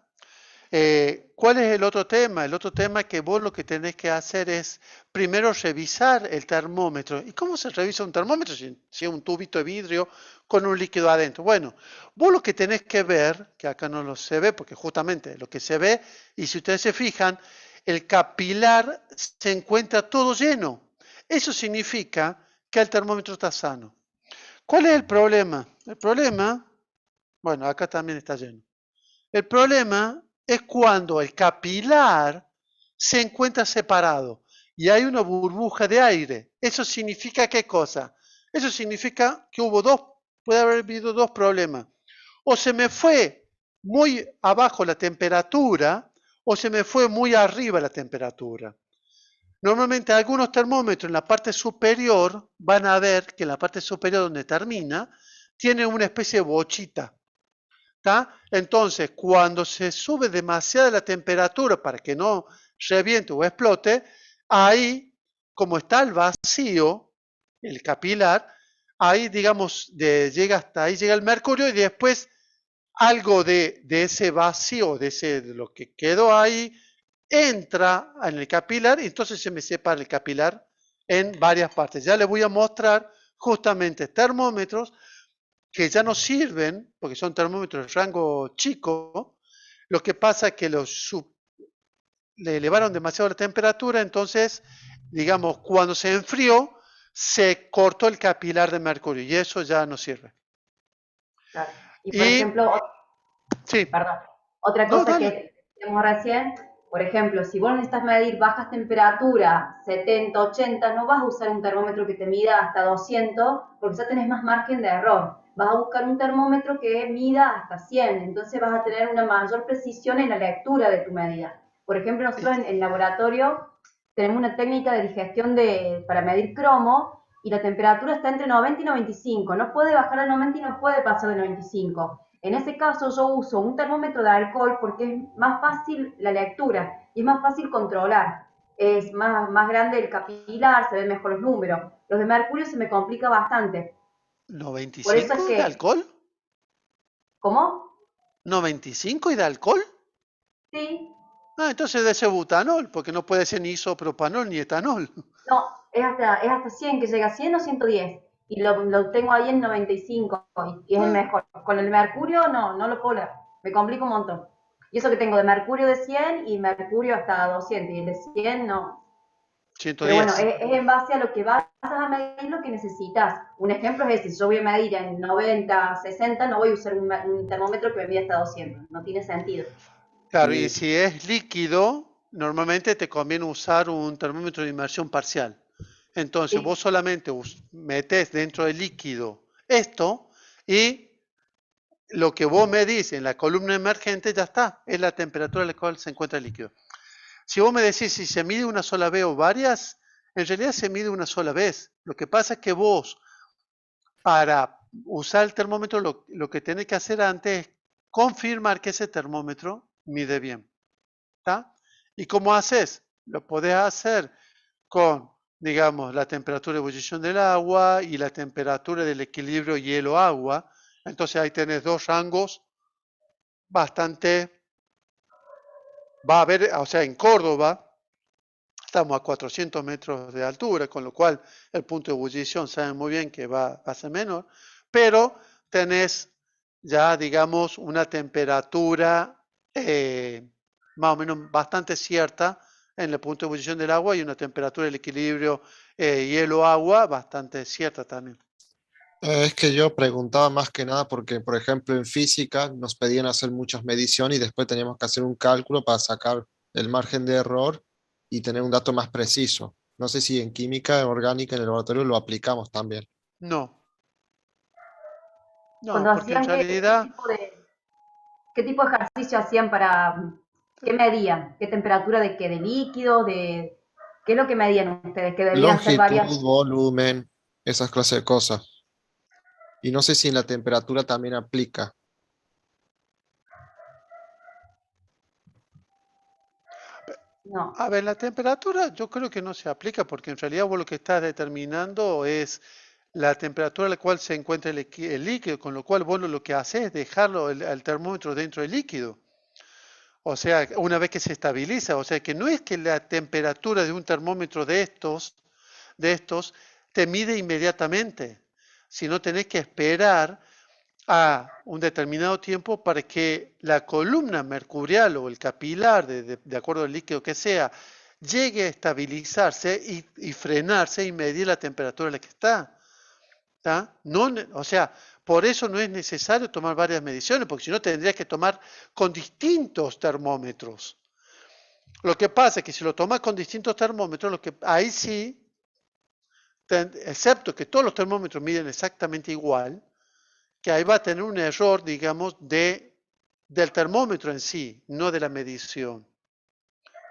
¿Cuál es el otro tema? El otro tema es que vos lo que tenés que hacer es primero revisar el termómetro. ¿Y cómo se revisa un termómetro si es un tubito de vidrio con un líquido adentro? Bueno, vos lo que tenés que ver, que acá no lo se ve, porque justamente lo que se ve, y si ustedes se fijan, el capilar se encuentra todo lleno. Eso significa que el termómetro está sano. ¿Cuál es el problema? El problema, bueno, acá también está lleno. El problema es cuando el capilar se encuentra separado y hay una burbuja de aire. ¿Eso significa qué cosa? Eso significa que puede haber habido dos problemas. O se me fue muy abajo la temperatura o se me fue muy arriba la temperatura. Normalmente algunos termómetros en la parte superior van a ver que en la parte superior donde termina tiene una especie de bochita. ¿Tá? Entonces, cuando se sube demasiada la temperatura para que no reviente o explote, ahí, como está el vacío, el capilar, ahí, digamos, llega hasta ahí, llega el mercurio y después algo de ese vacío, de lo que quedó ahí, entra en el capilar y entonces se me separa el capilar en varias partes. Ya les voy a mostrar justamente termómetros que ya no sirven, porque son termómetros de rango chico. Lo que pasa es que le elevaron demasiado la temperatura, entonces, digamos, cuando se enfrió, se cortó el capilar de mercurio y eso ya no sirve. Claro. Y por ejemplo, sí. Perdón, otra cosa que decíamos recién, por ejemplo, si vos necesitas medir bajas temperaturas, 70, 80, no vas a usar un termómetro que te mida hasta 200, porque ya tenés más margen de error. Vas a buscar un termómetro que mida hasta 100, entonces vas a tener una mayor precisión en la lectura de tu medida. Por ejemplo, nosotros en el laboratorio tenemos una técnica de digestión para medir cromo y la temperatura está entre 90 y 95. No puede bajar de 90 y no puede pasar de 95. En ese caso yo uso un termómetro de alcohol porque es más fácil la lectura y es más fácil controlar. Es más grande el capilar, se ven mejor los números. Los de mercurio se me complica bastante. ¿95 Por eso es que, de alcohol? ¿Cómo? ¿95 y de alcohol? Sí. Entonces debe ser butanol, porque no puede ser ni isopropanol ni etanol. No, es hasta 100, que llega a 100 o 110. Y lo tengo ahí en 95 y es el mejor. Con el mercurio no lo puedo leer. Me complica un montón. Y eso que tengo de mercurio de 100 y mercurio hasta 200. Y el de 100 no. 110. Pero bueno, es en base a lo que vas a medir lo que necesitas. Un ejemplo es ese. Si yo voy a medir en 90, 60, no voy a usar un termómetro que me mida hasta 200. No tiene sentido. Claro, y si es líquido, normalmente te conviene usar un termómetro de inmersión parcial. Entonces, vos solamente metés dentro del líquido esto y lo que vos medís en la columna emergente ya está, es la temperatura a la cual se encuentra el líquido. Si vos me decís si se mide una sola vez o varias, en realidad se mide una sola vez. Lo que pasa es que vos, para usar el termómetro, lo que tenés que hacer antes es confirmar que ese termómetro mide bien. ¿Está? ¿Y cómo haces? Lo podés hacer con digamos, la temperatura de ebullición del agua y la temperatura del equilibrio hielo-agua. Entonces ahí tenés dos rangos bastante, va a haber, o sea, en Córdoba estamos a 400 metros de altura, con lo cual el punto de ebullición saben muy bien que va a ser menor, pero tenés ya, digamos, una temperatura más o menos bastante cierta en el punto de ebullición del agua y una temperatura del equilibrio hielo-agua bastante cierta también. Es que yo preguntaba más que nada porque, por ejemplo, en física nos pedían hacer muchas mediciones y después teníamos que hacer un cálculo para sacar el margen de error y tener un dato más preciso. No sé si en química orgánica en el laboratorio lo aplicamos también. No. No, Cuando porque en hacían, realidad ¿qué tipo de ejercicio hacían para, qué medían? ¿Qué temperatura de qué? ¿De líquido? ¿De qué es lo que medían ustedes? Que debían ser varias. Longitud, volumen, esas clases de cosas. Y no sé si en la temperatura también aplica. No. A ver, la temperatura yo creo que no se aplica porque en realidad vos lo que estás determinando es la temperatura a la cual se encuentra el líquido, con lo cual vos lo que haces es dejarlo al termómetro dentro del líquido. O sea, una vez que se estabiliza, o sea que no es que la temperatura de un termómetro de estos te mide inmediatamente, sino tenés que esperar a un determinado tiempo para que la columna mercurial o el capilar, de acuerdo al líquido que sea, llegue a estabilizarse y frenarse y medir la temperatura en la que está. No, o sea, por eso no es necesario tomar varias mediciones, porque si no tendrías que tomar con distintos termómetros. Lo que pasa es que si lo tomas con distintos termómetros, ahí sí, excepto que todos los termómetros miden exactamente igual, que ahí va a tener un error, digamos, del termómetro en sí, no de la medición.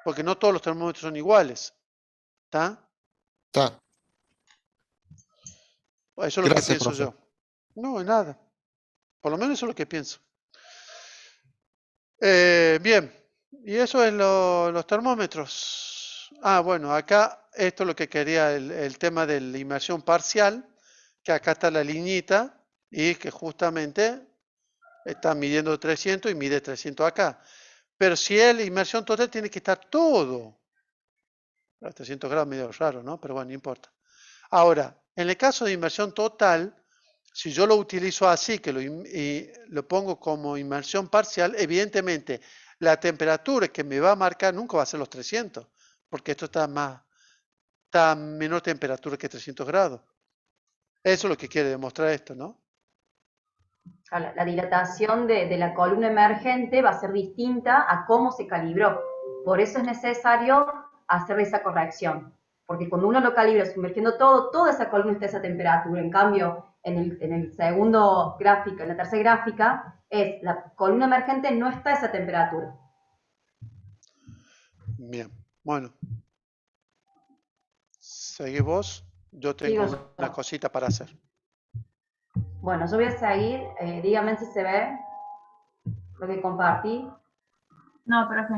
Porque no todos los termómetros son iguales. ¿Está? Está. Eso es lo Gracias, que pienso profe. yo. No, nada. Por lo menos eso es lo que pienso. Bien. Y eso es los termómetros. Bueno, acá esto es lo que quería, el tema de la inmersión parcial, que acá está la liñita y que justamente está midiendo 300 y mide 300 acá. Pero si es la inmersión total, tiene que estar todo. A 300 grados medio raro, ¿no? Pero bueno, no importa. Ahora, en el caso de inmersión total, si yo lo utilizo así, que lo pongo como inmersión parcial, evidentemente la temperatura que me va a marcar nunca va a ser los 300, porque esto está a menor temperatura que 300 grados. Eso es lo que quiere demostrar esto, ¿no? La dilatación de la columna emergente va a ser distinta a cómo se calibró. Por eso es necesario hacer esa corrección. Porque cuando uno lo calibra sumergiendo todo, toda esa columna está a esa temperatura. En cambio, en el segundo gráfico, en la tercera gráfica, la columna emergente no está a esa temperatura. Bien, bueno. Seguí vos. Yo tengo una cosita para hacer. Bueno, yo voy a seguir. Dígame si se ve lo que compartí. No, profe.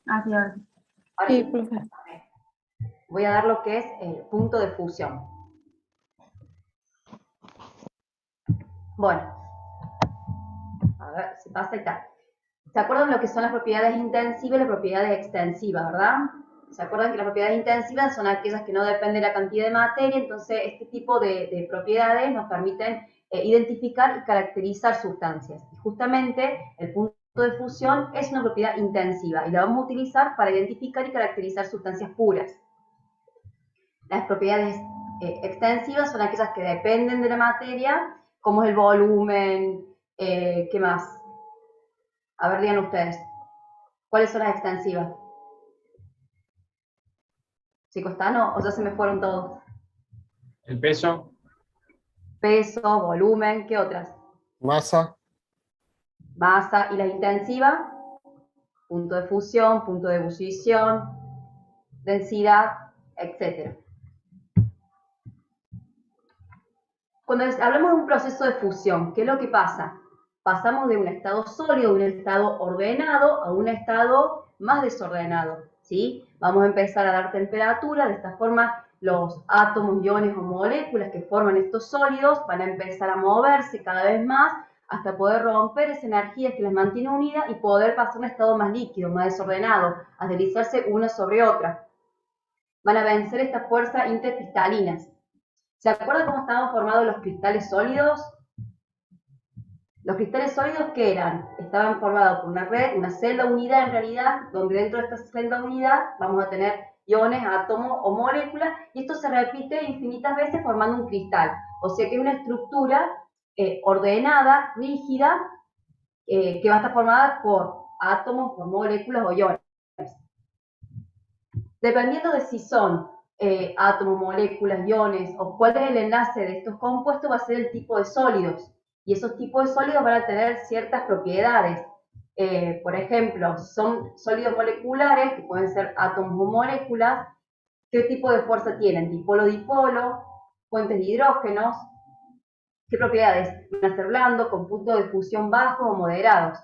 Así ahora. Sí, profe. Voy a dar lo que es el punto de fusión. Bueno, a ver si pasa y tal. ¿Se acuerdan lo que son las propiedades intensivas y las propiedades extensivas, verdad? ¿Se acuerdan que las propiedades intensivas son aquellas que no dependen de la cantidad de materia? Entonces, este tipo de propiedades nos permiten identificar y caracterizar sustancias. Y justamente el punto de fusión es una propiedad intensiva y la vamos a utilizar para identificar y caracterizar sustancias puras. Las propiedades extensivas son aquellas que dependen de la materia, como es el volumen, ¿qué más? A ver, digan ustedes. ¿Cuáles son las extensivas? Chicos, ¿están o ya se me fueron todos? El peso. Peso, volumen, ¿qué otras? Masa. Masa. ¿Y las intensivas? Punto de fusión, punto de ebullición, densidad, etc. Cuando hablamos de un proceso de fusión, ¿qué es lo que pasa? Pasamos de un estado sólido, de un estado ordenado, a un estado más desordenado, ¿sí? Vamos a empezar a dar temperatura, de esta forma los átomos, iones o moléculas que forman estos sólidos van a empezar a moverse cada vez más hasta poder romper esa energía que las mantiene unidas y poder pasar a un estado más líquido, más desordenado, a deslizarse una sobre otra. Van a vencer estas fuerzas intercristalinas. ¿Se acuerdan cómo estaban formados los cristales sólidos? Los cristales sólidos, ¿qué eran? Estaban formados por una red, una celda unidad en realidad, donde dentro de esta celda unidad vamos a tener iones, átomos o moléculas, y esto se repite infinitas veces formando un cristal. O sea que es una estructura ordenada, rígida, que va a estar formada por átomos, por moléculas o iones. Dependiendo de si son átomos, moléculas, iones o cuál es el enlace de estos compuestos, va a ser el tipo de sólidos. Y esos tipos de sólidos van a tener ciertas propiedades. Por ejemplo, son sólidos moleculares, que pueden ser átomos o moléculas, ¿qué tipo de fuerza tienen? Dipolo-dipolo, fuentes de hidrógenos. ¿Qué propiedades? Van a ser blandos, con puntos de fusión bajos o moderados.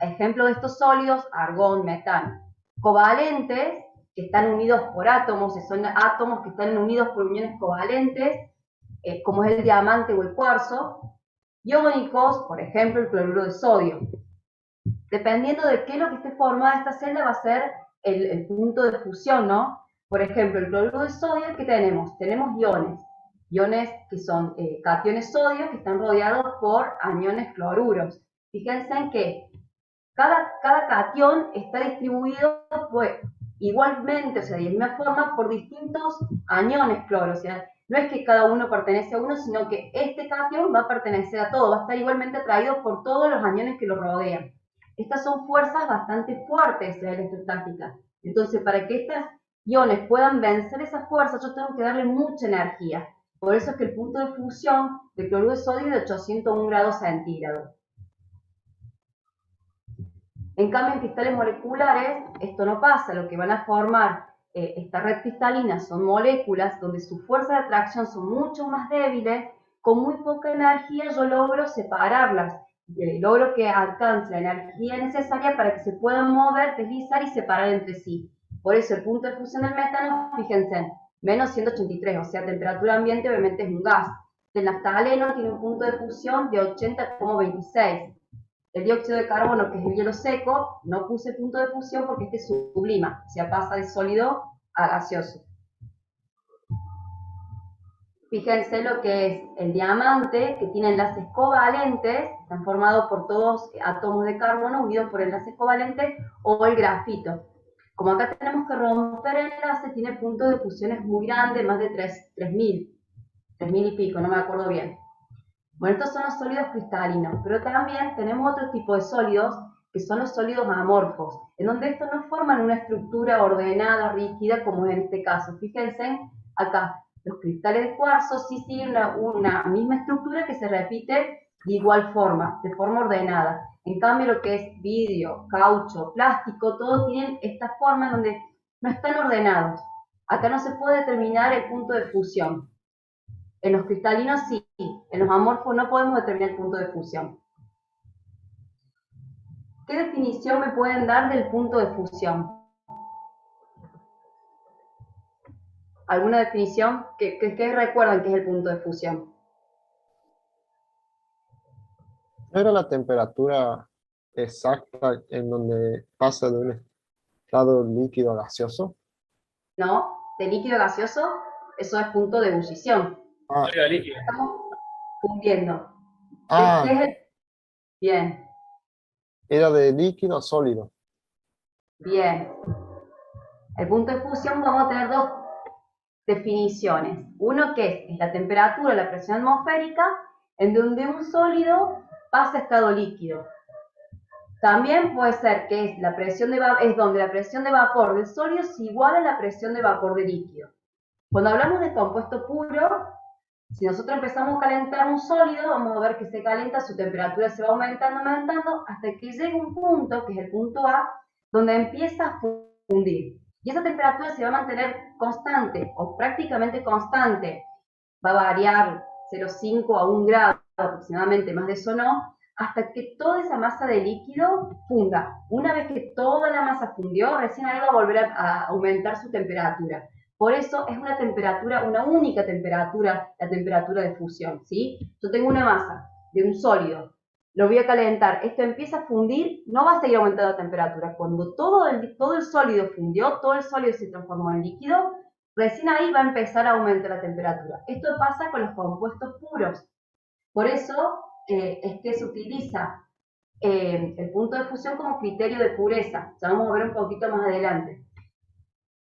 Ejemplo de estos sólidos, argón, metano. Covalentes, que están unidos por átomos, son átomos que están unidos por uniones covalentes, como es el diamante o el cuarzo. Iónicos, por ejemplo, el cloruro de sodio. Dependiendo de qué es lo que esté formada esta celda, va a ser el punto de fusión, ¿no? Por ejemplo, el cloruro de sodio, ¿qué tenemos? Tenemos iones. Iones que son cationes sodio, que están rodeados por aniones cloruros. Fíjense en que cada catión está distribuido igualmente, o sea, de la misma forma, por distintos aniones cloro. O sea, no es que cada uno pertenece a uno, sino que este catión va a pertenecer a todo, va a estar igualmente atraído por todos los aniones que lo rodean. Estas son fuerzas bastante fuertes de la electrostática. Entonces, para que estos iones puedan vencer esas fuerzas, yo tengo que darle mucha energía. Por eso es que el punto de fusión de cloruro de sodio es de 801 grados centígrados. En cambio, en cristales moleculares, esto no pasa. Lo que van a formar esta red cristalina son moléculas donde sus fuerzas de atracción son mucho más débiles. Con muy poca energía yo logro separarlas. Logro que alcance la energía necesaria para que se puedan mover, deslizar y separar entre sí. Por eso el punto de fusión del metano, fíjense, menos 183, o sea, temperatura ambiente obviamente es un gas. El naftaleno tiene un punto de fusión de 80,26. El dióxido de carbono, que es el hielo seco, no puse punto de fusión porque este sublima, o sea, pasa de sólido a gaseoso. Fíjense lo que es el diamante, que tiene enlaces covalentes, están formados por todos átomos de carbono unidos por enlaces covalentes, o el grafito. Como acá tenemos que romper el enlace, tiene puntos de fusiones muy grandes, más de 3.000 y pico, no me acuerdo bien. Bueno, estos son los sólidos cristalinos, pero también tenemos otro tipo de sólidos, que son los sólidos amorfos, en donde estos no forman una estructura ordenada, rígida, como es en este caso. Fíjense acá, los cristales de cuarzo sí siguen una misma estructura que se repite de igual forma, de forma ordenada. En cambio, lo que es vidrio, caucho, plástico, todos tienen esta forma en donde no están ordenados. Acá no se puede determinar el punto de fusión. En los cristalinos sí, en los amorfos no podemos determinar el punto de fusión. ¿Qué definición me pueden dar del punto de fusión? ¿Alguna definición? ¿Qué recuerdan que es el punto de fusión? ¿No era la temperatura exacta en donde pasa de un estado líquido a gaseoso? No, de líquido a gaseoso, eso es punto de ebullición. Estamos fundiendo. ¿Qué es el? Bien. Era de líquido a sólido. Bien. El punto de fusión vamos a tener dos definiciones. Uno que es la temperatura, la presión atmosférica, en donde un sólido pasa a estado líquido. También puede ser que es donde la presión de vapor del sólido es igual a la presión de vapor del líquido. Cuando hablamos de compuesto puro, si nosotros empezamos a calentar un sólido, vamos a ver que se calienta, su temperatura se va aumentando, hasta que llega un punto, que es el punto A, donde empieza a fundir. Y esa temperatura se va a mantener constante, o prácticamente constante. Va a variar 0,5 a 1 grado aproximadamente, más de eso no, hasta que toda esa masa de líquido funda. Una vez que toda la masa fundió, recién ahí va a volver a aumentar su temperatura. Por eso es una temperatura, una única temperatura, la temperatura de fusión, ¿sí? Yo tengo una masa de un sólido, lo voy a calentar, esto empieza a fundir, no va a seguir aumentando la temperatura. Cuando todo el sólido fundió, todo el sólido se transformó en líquido, recién ahí va a empezar a aumentar la temperatura. Esto pasa con los compuestos puros. Por eso es que se utiliza el punto de fusión como criterio de pureza. Ya vamos a ver un poquito más adelante.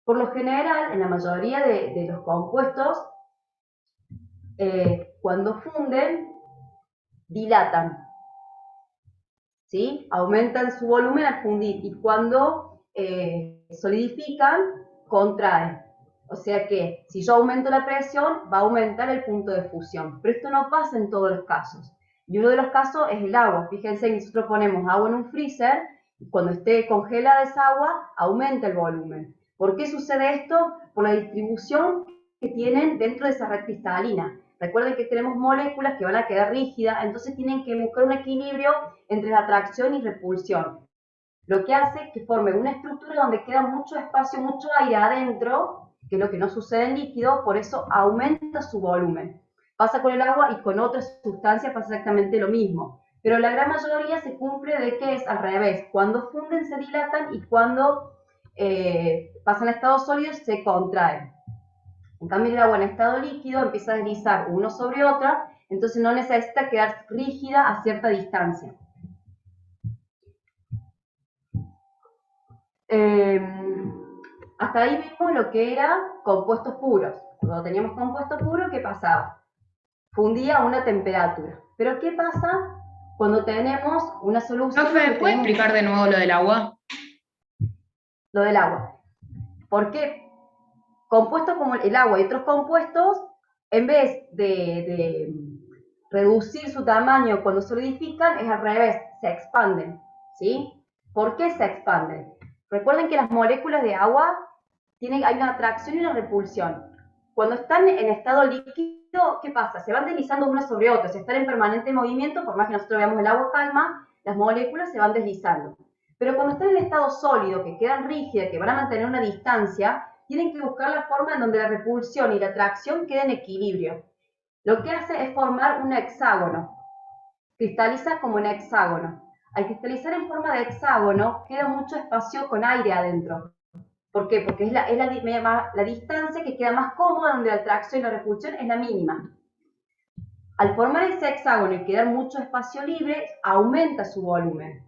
Por lo general, en la mayoría de los compuestos, cuando funden, dilatan, ¿sí? Aumentan su volumen al fundir, y cuando solidifican, contraen. O sea que si yo aumento la presión, va a aumentar el punto de fusión. Pero esto no pasa en todos los casos. Y uno de los casos es el agua. Fíjense que nosotros ponemos agua en un freezer, y cuando esté congelada esa agua, aumenta el volumen. ¿Por qué sucede esto? Por la distribución que tienen dentro de esa red cristalina. Recuerden que tenemos moléculas que van a quedar rígidas, entonces tienen que buscar un equilibrio entre la atracción y repulsión. Lo que hace que forme una estructura donde queda mucho espacio, mucho aire adentro, que es lo que no sucede en líquido, por eso aumenta su volumen. Pasa con el agua y con otras sustancias pasa exactamente lo mismo. Pero la gran mayoría se cumple de que es al revés. Cuando funden se dilatan y cuando pasan a estado sólido se contraen. En cambio el agua en estado líquido empieza a deslizar uno sobre otra, entonces no necesita quedar rígida a cierta distancia. Hasta ahí vimos lo que era compuestos puros. Cuando teníamos compuesto puro, ¿qué pasaba? Fundía a una temperatura. Pero ¿qué pasa cuando tenemos una solución? Profe, ¿puede explicar de nuevo lo del agua? Lo del agua. Porque compuestos como el agua y otros compuestos, en vez de reducir su tamaño cuando solidifican, es al revés, se expanden, ¿sí? ¿Por qué se expanden? Recuerden que las moléculas de agua hay una atracción y una repulsión. Cuando están en estado líquido, ¿qué pasa? Se van deslizando unas sobre otras, si están en permanente movimiento, por más que nosotros veamos el agua calma, las moléculas se van deslizando. Pero cuando están en estado sólido, que quedan rígidas, que van a mantener una distancia, tienen que buscar la forma en donde la repulsión y la atracción queden en equilibrio. Lo que hace es formar un hexágono. Cristaliza como un hexágono. Al cristalizar en forma de hexágono, queda mucho espacio con aire adentro. ¿Por qué? Porque es la distancia que queda más cómoda, donde la atracción y la repulsión es la mínima. Al formar ese hexágono y quedar mucho espacio libre, aumenta su volumen.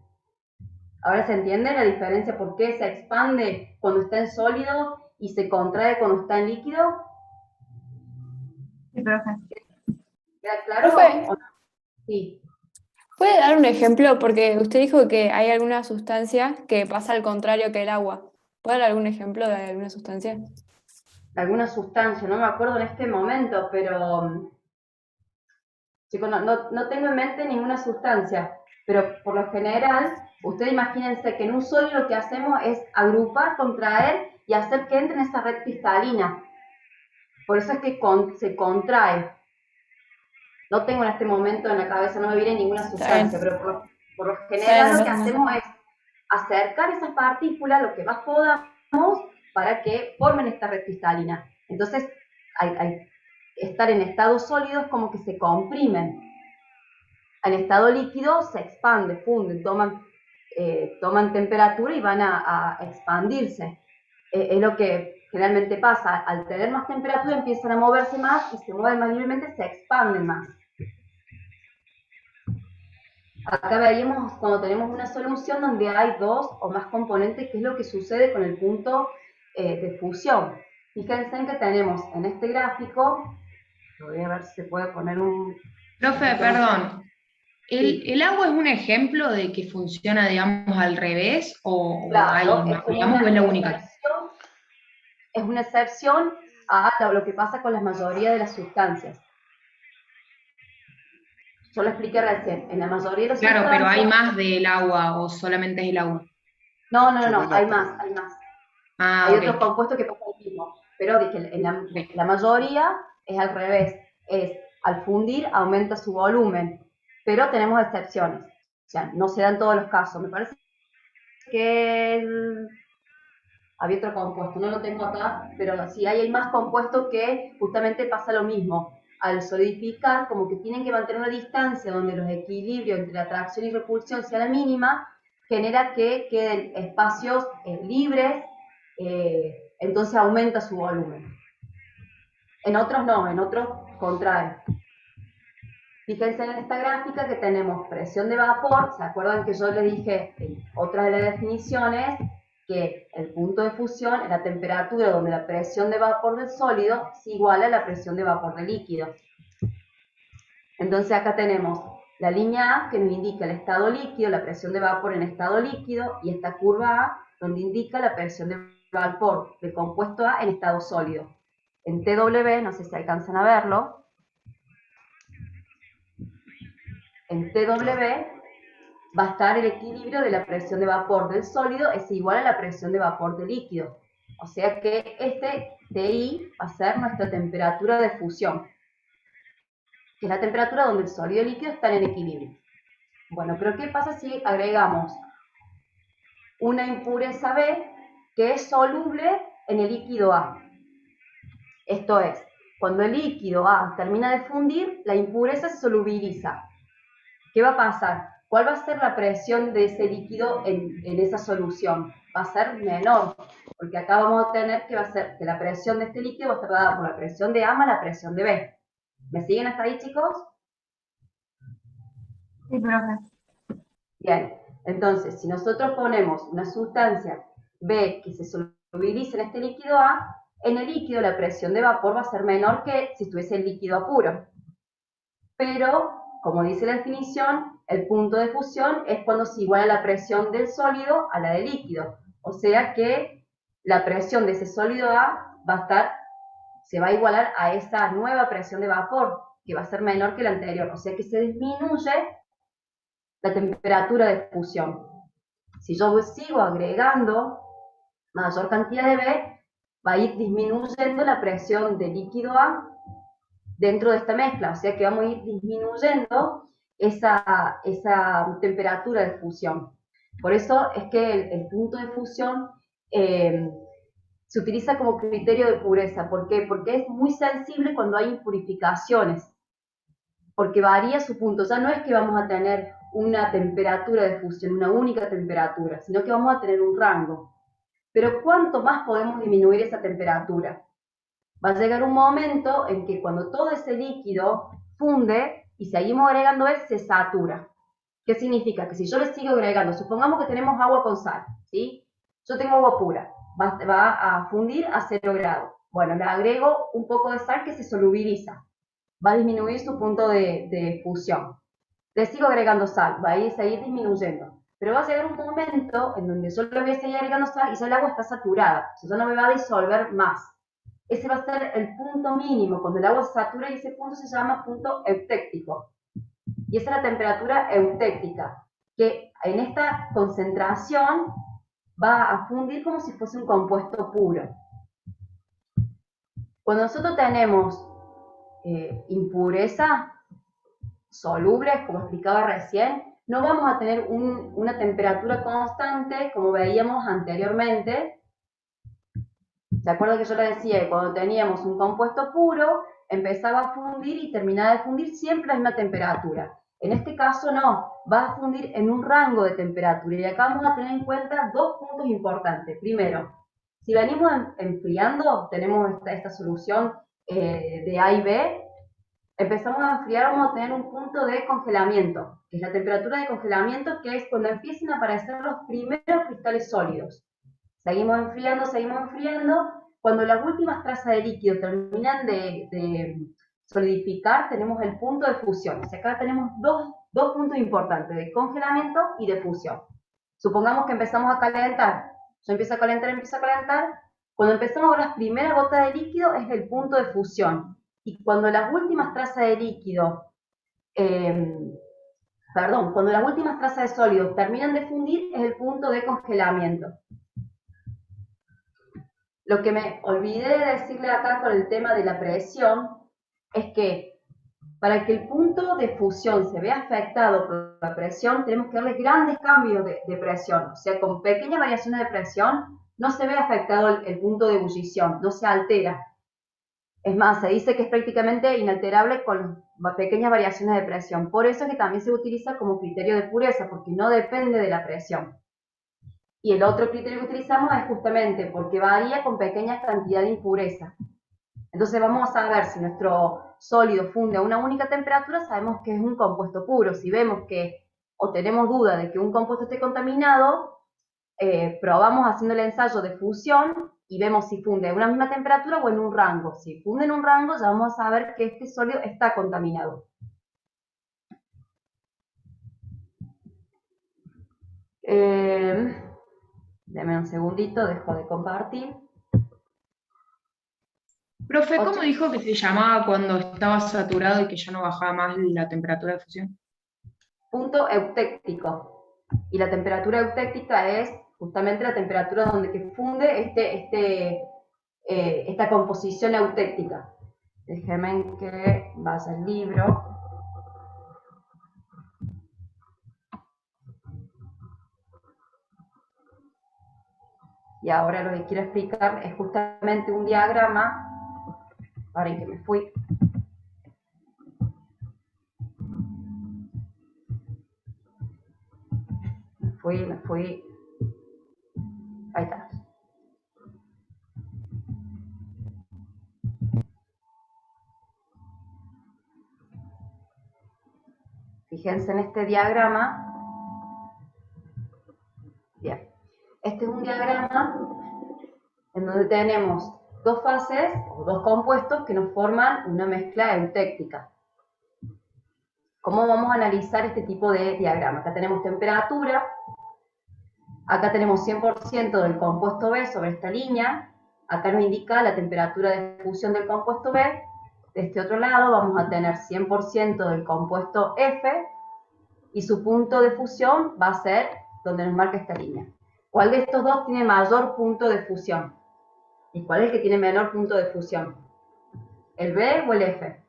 Ahora se entiende la diferencia por qué se expande cuando está en sólido y se contrae cuando está en líquido. Sí, profe. ¿Queda claro? Profe. ¿O no? Sí. ¿Puede dar un ejemplo? Porque usted dijo que hay alguna sustancia que pasa al contrario que el agua. ¿Puede dar algún ejemplo de alguna sustancia? Alguna sustancia, no me acuerdo en este momento, pero chicos, no tengo en mente ninguna sustancia, pero por lo general, ustedes imagínense que en un sólido lo que hacemos es agrupar, contraer y hacer que entre en esa red cristalina. Por eso es que se contrae. No tengo en este momento en la cabeza, no me viene ninguna sustancia, pero por lo general lo que hacemos es acercar esas partículas lo que más podamos para que formen esta red cristalina. Entonces, al estar en estado sólido es como que se comprimen. En estado líquido se expande, funden, toman temperatura y van a expandirse. Es lo que generalmente pasa. Al tener más temperatura empiezan a moverse más y se mueven más libremente, se expanden más. Acá veríamos cuando tenemos una solución donde hay dos o más componentes, qué es lo que sucede con el punto de fusión. Fíjense en que tenemos en este gráfico, voy a ver si se puede poner un... Profe, perdón. ¿El agua es un ejemplo de que funciona, digamos, al revés? ¿O Claro, hay, digamos, o es la única? Es una excepción a lo que pasa con la mayoría de las sustancias. Yo lo expliqué recién, en la mayoría de las sustancias... Claro, pero ¿hay más del agua o solamente es el agua? No, hay más. Ah, hay ok. otros compuestos que pasan lo mismo, pero dije, en la mayoría es al revés, es al fundir aumenta su volumen, pero tenemos excepciones, o sea, no se dan todos los casos. Me parece que había otro compuesto, no lo tengo acá, pero sí hay más compuestos que justamente pasa lo mismo. Al solidificar, como que tienen que mantener una distancia donde los equilibrios entre atracción y repulsión sea la mínima, genera que queden espacios libres, entonces aumenta su volumen. En otros no, en otros contrae. Fíjense en esta gráfica que tenemos presión de vapor. ¿Se acuerdan que yo les dije en otra de las definiciones que el punto de fusión es la temperatura donde la presión de vapor del sólido es igual a la presión de vapor del líquido? Entonces acá tenemos la línea A que nos indica el estado líquido, la presión de vapor en estado líquido, y esta curva A donde indica la presión de vapor del compuesto A en estado sólido. En TW, no sé si alcanzan a verlo, en TW va a estar el equilibrio de la presión de vapor del sólido es igual a la presión de vapor del líquido. O sea que este TI va a ser nuestra temperatura de fusión, que es la temperatura donde el sólido y el líquido están en equilibrio. Bueno, pero ¿qué pasa si agregamos una impureza B que es soluble en el líquido A? Esto es, cuando el líquido A termina de fundir, la impureza se solubiliza. ¿Qué va a pasar? ¿Cuál va a ser la presión de ese líquido en esa solución? Va a ser menor, porque acá vamos a tener que va a ser que la presión de este líquido va a estar dada por la presión de A más la presión de B. ¿Me siguen hasta ahí, chicos? Sí, profe. Bien, entonces, si nosotros ponemos una sustancia B que se solubiliza en este líquido A, en el líquido la presión de vapor va a ser menor que si estuviese el líquido a puro. Pero, como dice la definición, el punto de fusión es cuando se iguala la presión del sólido a la del líquido. O sea que la presión de ese sólido A se va a igualar a esa nueva presión de vapor, que va a ser menor que la anterior. O sea que se disminuye la temperatura de fusión. Si yo sigo agregando mayor cantidad de B, va a ir disminuyendo la presión del líquido A dentro de esta mezcla, o sea que vamos a ir disminuyendo esa temperatura de fusión. Por eso es que el punto de fusión se utiliza como criterio de pureza. ¿Por qué? Porque es muy sensible cuando hay impurificaciones, porque varía su punto. Ya no es que vamos a tener una temperatura de fusión, una única temperatura, sino que vamos a tener un rango. Pero ¿cuánto más podemos disminuir esa temperatura? Va a llegar un momento en que cuando todo ese líquido funde y seguimos agregando él, se satura. ¿Qué significa? Que si yo le sigo agregando, supongamos que tenemos agua con sal, ¿sí? Yo tengo agua pura, va a fundir a 0 grados. Bueno, le agrego un poco de sal que se solubiliza, va a disminuir su punto de fusión. Le sigo agregando sal, va a seguir disminuyendo. Pero va a llegar un momento en donde yo le voy a seguir agregando sal y ya el agua está saturada, o sea, ya no me va a disolver más. Ese va a ser el punto mínimo, cuando el agua se satura, y ese punto se llama punto eutéctico. Y esa es la temperatura eutéctica, que en esta concentración va a fundir como si fuese un compuesto puro. Cuando nosotros tenemos impurezas solubles, como explicaba recién, no vamos a tener una temperatura constante como veíamos anteriormente. ¿Se acuerdan que yo les decía que cuando teníamos un compuesto puro, empezaba a fundir y terminaba de fundir siempre a la misma temperatura? En este caso no, va a fundir en un rango de temperatura. Y acá vamos a tener en cuenta dos puntos importantes. Primero, si venimos enfriando, tenemos esta solución de A y B, empezamos a enfriar, vamos a tener un punto de congelamiento, que es la temperatura de congelamiento, que es cuando empiecen a aparecer los primeros cristales sólidos. Seguimos enfriando, cuando las últimas trazas de líquido terminan de solidificar, tenemos el punto de fusión. O sea, acá tenemos dos puntos importantes, de congelamiento y de fusión. Supongamos que empezamos a calentar. Yo empiezo a calentar. Cuando empezamos a ver las primeras gotas de líquido es el punto de fusión. Y cuando las últimas trazas de líquido, cuando las últimas trazas de sólido terminan de fundir es el punto de congelamiento. Lo que me olvidé de decirle acá con el tema de la presión es que para que el punto de fusión se vea afectado por la presión, tenemos que darle grandes cambios de presión. O sea, con pequeñas variaciones de presión no se ve afectado el punto de ebullición, no se altera. Es más, se dice que es prácticamente inalterable con pequeñas variaciones de presión. Por eso es que también se utiliza como criterio de pureza, porque no depende de la presión. Y el otro criterio que utilizamos es justamente porque varía con pequeñas cantidades de impureza. Entonces vamos a saber si nuestro sólido funde a una única temperatura, sabemos que es un compuesto puro. Si vemos que, o tenemos duda de que un compuesto esté contaminado, probamos haciendo el ensayo de fusión y vemos si funde a una misma temperatura o en un rango. Si funde en un rango, ya vamos a saber que este sólido está contaminado. Deme un segundito, dejo de compartir. Profe, ¿cómo dijo que se llamaba cuando estaba saturado y que ya no bajaba más la temperatura de fusión? Punto eutéctico. Y la temperatura eutéctica es justamente la temperatura donde que funde esta composición eutéctica. Déjenme que vaya al libro. Y ahora lo que quiero explicar es justamente un diagrama. Ahora en que me fui. Me fui. Ahí está. Fíjense en este diagrama. Bien. Este es un diagrama en donde tenemos dos fases o dos compuestos que nos forman una mezcla eutéctica. ¿Cómo vamos a analizar este tipo de diagrama? Acá tenemos temperatura, acá tenemos 100% del compuesto B sobre esta línea, acá nos indica la temperatura de fusión del compuesto B, de este otro lado vamos a tener 100% del compuesto F, y su punto de fusión va a ser donde nos marca esta línea. ¿Cuál de estos dos tiene mayor punto de fusión? ¿Y cuál es el que tiene menor punto de fusión? ¿El B o el F?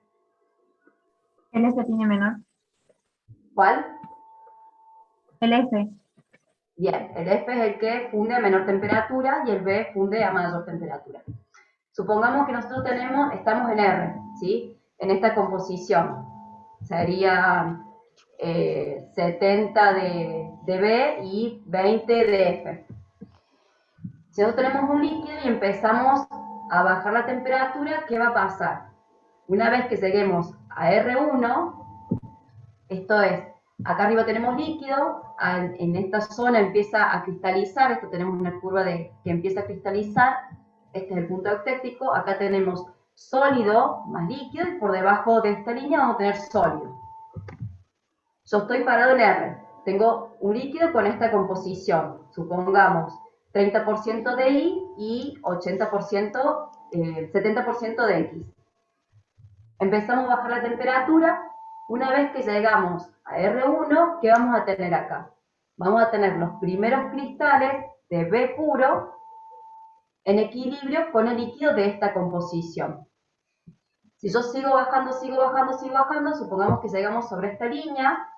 El F tiene menor. ¿Cuál? El F. Bien, el F es el que funde a menor temperatura y el B funde a mayor temperatura. Supongamos que nosotros estamos en R, ¿sí? En esta composición. Sería 70 de B y 20 de F. Si nosotros tenemos un líquido y empezamos a bajar la temperatura, ¿qué va a pasar? Una vez que lleguemos a R1, esto es, acá arriba tenemos líquido, en esta zona empieza a cristalizar, esto tenemos una curva que empieza a cristalizar, este es el punto eutéctico, acá tenemos sólido más líquido, y por debajo de esta línea vamos a tener sólido. Yo estoy parado en R, tengo un líquido con esta composición, supongamos 30% de I y 70% de X. Empezamos a bajar la temperatura. Una vez que llegamos a R1, ¿qué vamos a tener acá? Vamos a tener los primeros cristales de B puro en equilibrio con el líquido de esta composición. Si yo sigo bajando, supongamos que llegamos sobre esta línea,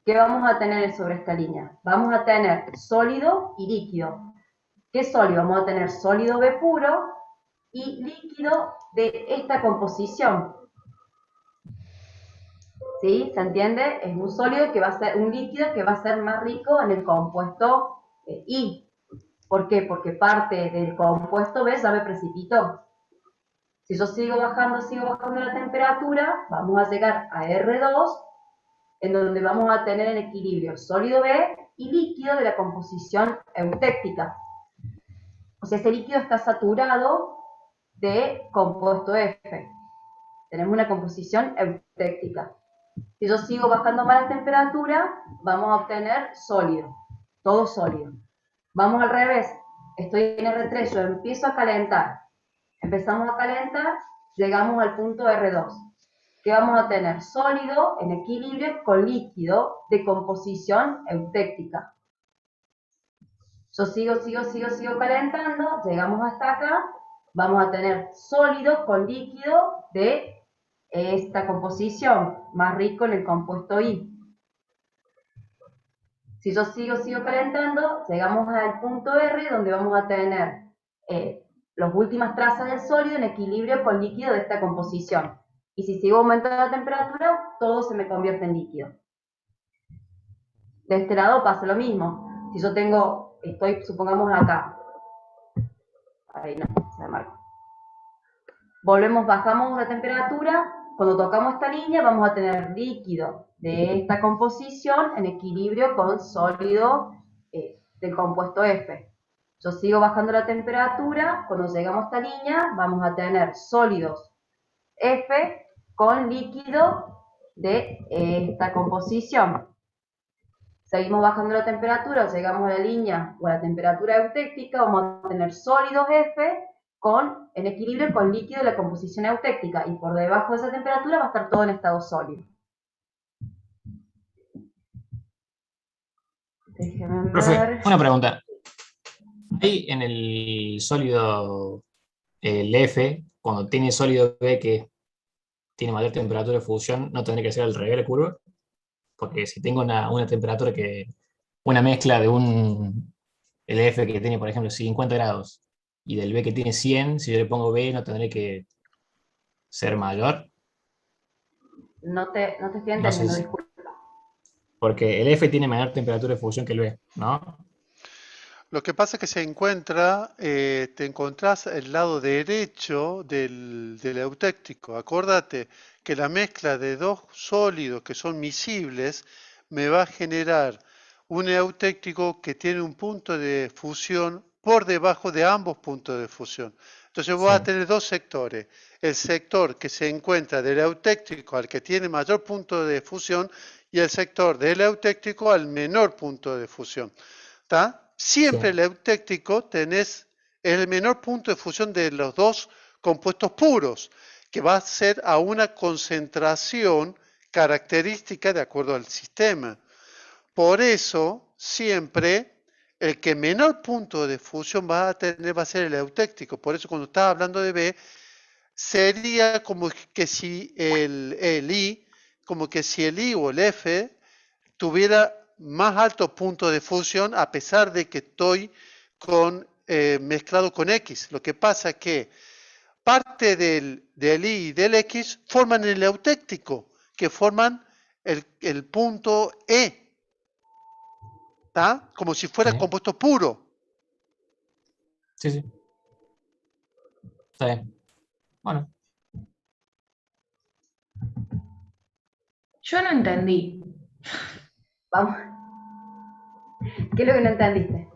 ¿qué vamos a tener sobre esta línea? Vamos a tener sólido y líquido. ¿Qué sólido? Vamos a tener sólido B puro y líquido de esta composición. ¿Sí? ¿Se entiende? Es un sólido que va a ser un líquido que va a ser más rico en el compuesto I. ¿Por qué? Porque parte del compuesto B ya me precipitó. Si yo sigo bajando la temperatura, vamos a llegar a R2, en donde vamos a tener en equilibrio sólido B y líquido de la composición eutéctica. O sea, ese líquido está saturado de compuesto F. Tenemos una composición eutéctica. Si yo sigo bajando más la temperatura, vamos a obtener sólido, todo sólido. Vamos al revés, estoy en R3, yo empiezo a calentar. Empezamos a calentar, llegamos al punto R2. ¿Qué vamos a tener? Sólido en equilibrio con líquido de composición eutéctica. Yo sigo calentando, llegamos hasta acá, vamos a tener sólido con líquido de esta composición, más rico en el compuesto I. Si yo sigo calentando, llegamos al punto R, donde vamos a tener las últimas trazas del sólido en equilibrio con líquido de esta composición. Y si sigo aumentando la temperatura, todo se me convierte en líquido. De este lado pasa lo mismo. Si yo estoy, supongamos acá. Ahí no, se me marcó. Bajamos la temperatura. Cuando tocamos esta línea, vamos a tener líquido de esta composición en equilibrio con sólido del compuesto F. Yo sigo bajando la temperatura. Cuando llegamos a esta línea, vamos a tener sólidos F con líquido de esta composición. Seguimos bajando la temperatura, llegamos a la línea o a la temperatura eutéctica, vamos a tener sólidos F en equilibrio con líquido de la composición eutéctica, y por debajo de esa temperatura va a estar todo en estado sólido. Déjenme Profe, ver. una pregunta. Ahí en el sólido, el F, cuando tiene sólido B que tiene mayor temperatura de fusión, ¿no tendría que ser al revés la curva? Porque si tengo una temperatura una mezcla de el F que tiene, por ejemplo, 50 grados y del B que tiene 100, si yo le pongo B, ¿no tendría que ser mayor? No te estoy entendiendo, No sé si- disculpa. Porque el F tiene mayor temperatura de fusión que el B, ¿no? Lo que pasa es que te encontrás el lado derecho del eutéctico. Acordate que la mezcla de dos sólidos que son miscibles me va a generar un eutéctico que tiene un punto de fusión por debajo de ambos puntos de fusión. Entonces voy a tener dos sectores. El sector que se encuentra del eutéctico al que tiene mayor punto de fusión y el sector del eutéctico al menor punto de fusión. ¿Está? Siempre el eutéctico tenés el menor punto de fusión de los dos compuestos puros, que va a ser a una concentración característica de acuerdo al sistema. Por eso, siempre el que menor punto de fusión va a tener va a ser el eutéctico. Por eso, cuando estaba hablando de B, sería como que si el I o el F tuviera más alto punto de fusión, a pesar de que estoy mezclado con X. Lo que pasa es que parte del I y del X forman el eutéctico, que forman el punto E. ¿Está? Como si fuera compuesto puro. Sí. Está bien. Bueno. Yo no entendí. Vamos. ¿Qué es lo que no entendiste?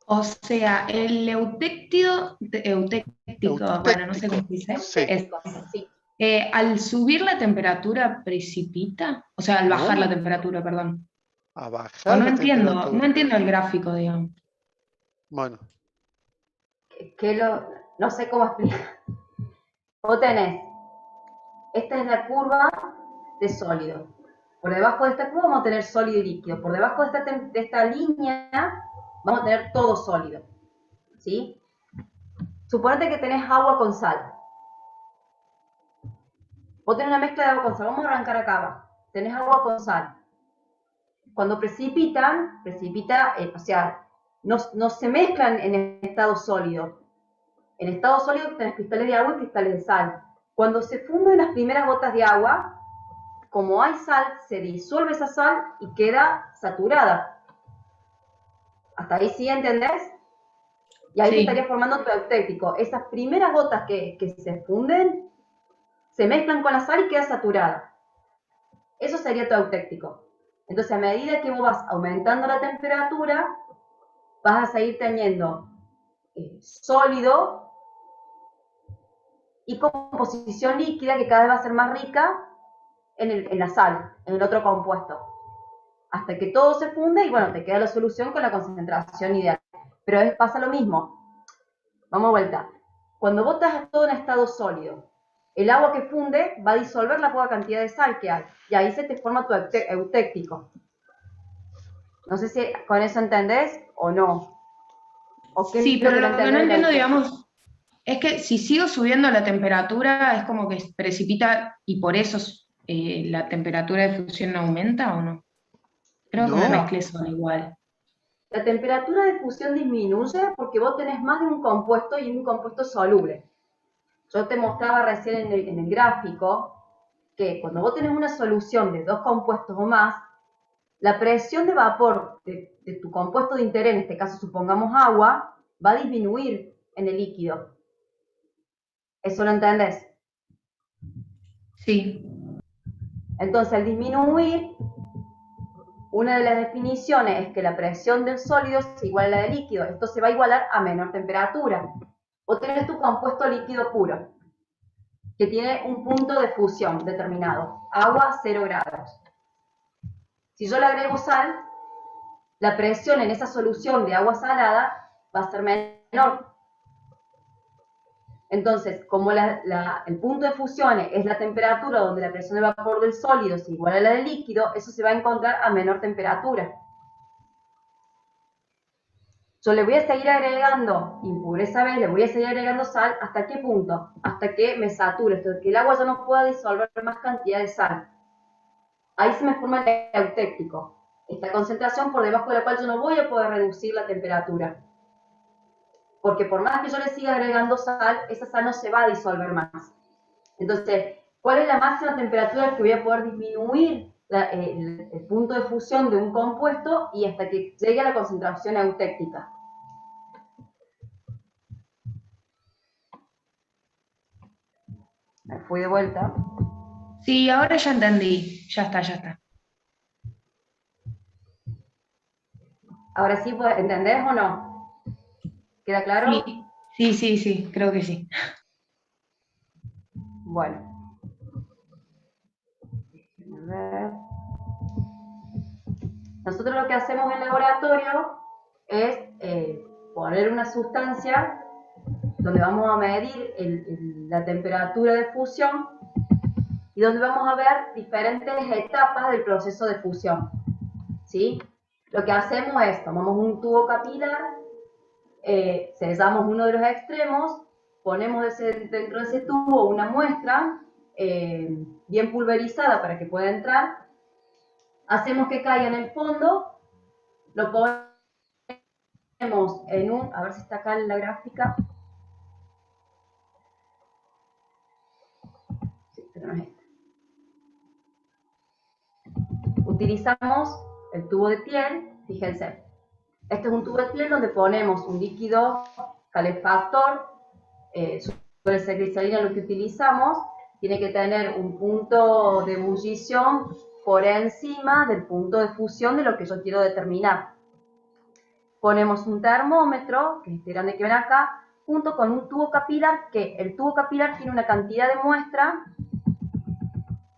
O sea, el eutéctico, bueno, no sé cómo se dice. Sí. Al subir la temperatura precipita, o sea, al bajar la temperatura, perdón. A bajar No la entiendo, temperatura. no entiendo el gráfico, digamos. Bueno. No sé cómo explicar. Vos tenés, esta es la curva de sólido. Por debajo de esta curva vamos a tener sólido y líquido. Por debajo de esta línea vamos a tener todo sólido. ¿Sí? Suponete que tenés agua con sal. Vos tenés una mezcla de agua con sal. Vamos a arrancar acá abajo. Tenés agua con sal. Cuando precipitan, o sea, no se mezclan en estado sólido. En estado sólido tenés cristales de agua y cristales de sal. Cuando se funden las primeras gotas de agua, como hay sal, se disuelve esa sal y queda saturada. ¿Hasta ahí sí entendés? Y ahí estaría formando tu eutéctico. Esas primeras gotas que se funden, se mezclan con la sal y queda saturada. Eso sería tu eutéctico. Entonces, a medida que vos vas aumentando la temperatura, vas a seguir teniendo sólido y composición líquida que cada vez va a ser más rica en la sal, en el otro compuesto. Hasta que todo se funde y bueno, te queda la solución con la concentración ideal. Pero pasa lo mismo. Vamos a vuelta. Cuando vos estás todo en estado sólido, el agua que funde va a disolver la poca cantidad de sal que hay. Y ahí se te forma tu eutéctico. No sé si con eso entendés o no. Sí, pero lo que no entiendo, digamos, es que si sigo subiendo la temperatura, es como que precipita y por eso la temperatura de fusión aumenta, ¿o no? Creo que me No. mezclé sola igual. La temperatura de fusión disminuye porque vos tenés más de un compuesto y un compuesto soluble. Yo te mostraba recién en el gráfico que cuando vos tenés una solución de 2 compuestos o más, la presión de vapor de tu compuesto de interés, en este caso supongamos agua, va a disminuir en el líquido. ¿Eso lo entendés? Sí. Entonces, al disminuir, una de las definiciones es que la presión del sólido es igual a la del líquido. Esto se va a igualar a menor temperatura. Vos tenés tu compuesto líquido puro, que tiene un punto de fusión determinado, agua 0 grados. Si yo le agrego sal, la presión en esa solución de agua salada va a ser menor. Entonces, como el punto de fusión es la temperatura donde la presión de vapor del sólido es igual a la del líquido, eso se va a encontrar a menor temperatura. Yo le voy a seguir agregando impureza B, le voy a seguir agregando sal, ¿hasta qué punto? Hasta que me sature, hasta que el agua ya no pueda disolver más cantidad de sal. Ahí se me forma el eutéctico, esta concentración por debajo de la cual yo no voy a poder reducir la temperatura. Porque por más que yo le siga agregando sal, esa sal no se va a disolver más. Entonces, ¿cuál es la máxima temperatura que voy a poder disminuir el punto de fusión de un compuesto y hasta que llegue a la concentración eutéctica? Me fui de vuelta. Sí, ahora ya entendí. Ya está, ya está. Ahora sí, ¿entendés o no? ¿Queda claro? Sí, creo que sí. Bueno. A ver. Nosotros lo que hacemos en laboratorio es poner una sustancia donde vamos a medir la temperatura de fusión y donde vamos a ver diferentes etapas del proceso de fusión. ¿Sí? Lo que hacemos es, tomamos un tubo capilar, sellamos uno de los extremos, ponemos dentro de ese tubo una muestra bien pulverizada para que pueda entrar, hacemos que caiga en el fondo, lo ponemos en a ver si está acá en la gráfica, sí, pero no es esta. Utilizamos el tubo de Thiel, fíjense, este es un tubo de Thiel donde ponemos un líquido calefactor, suele ser glicerina lo que utilizamos, tiene que tener un punto de ebullición por encima del punto de fusión de lo que yo quiero determinar. Ponemos un termómetro, que es este grande que ven acá, junto con un tubo capilar, que el tubo capilar tiene una cantidad de muestra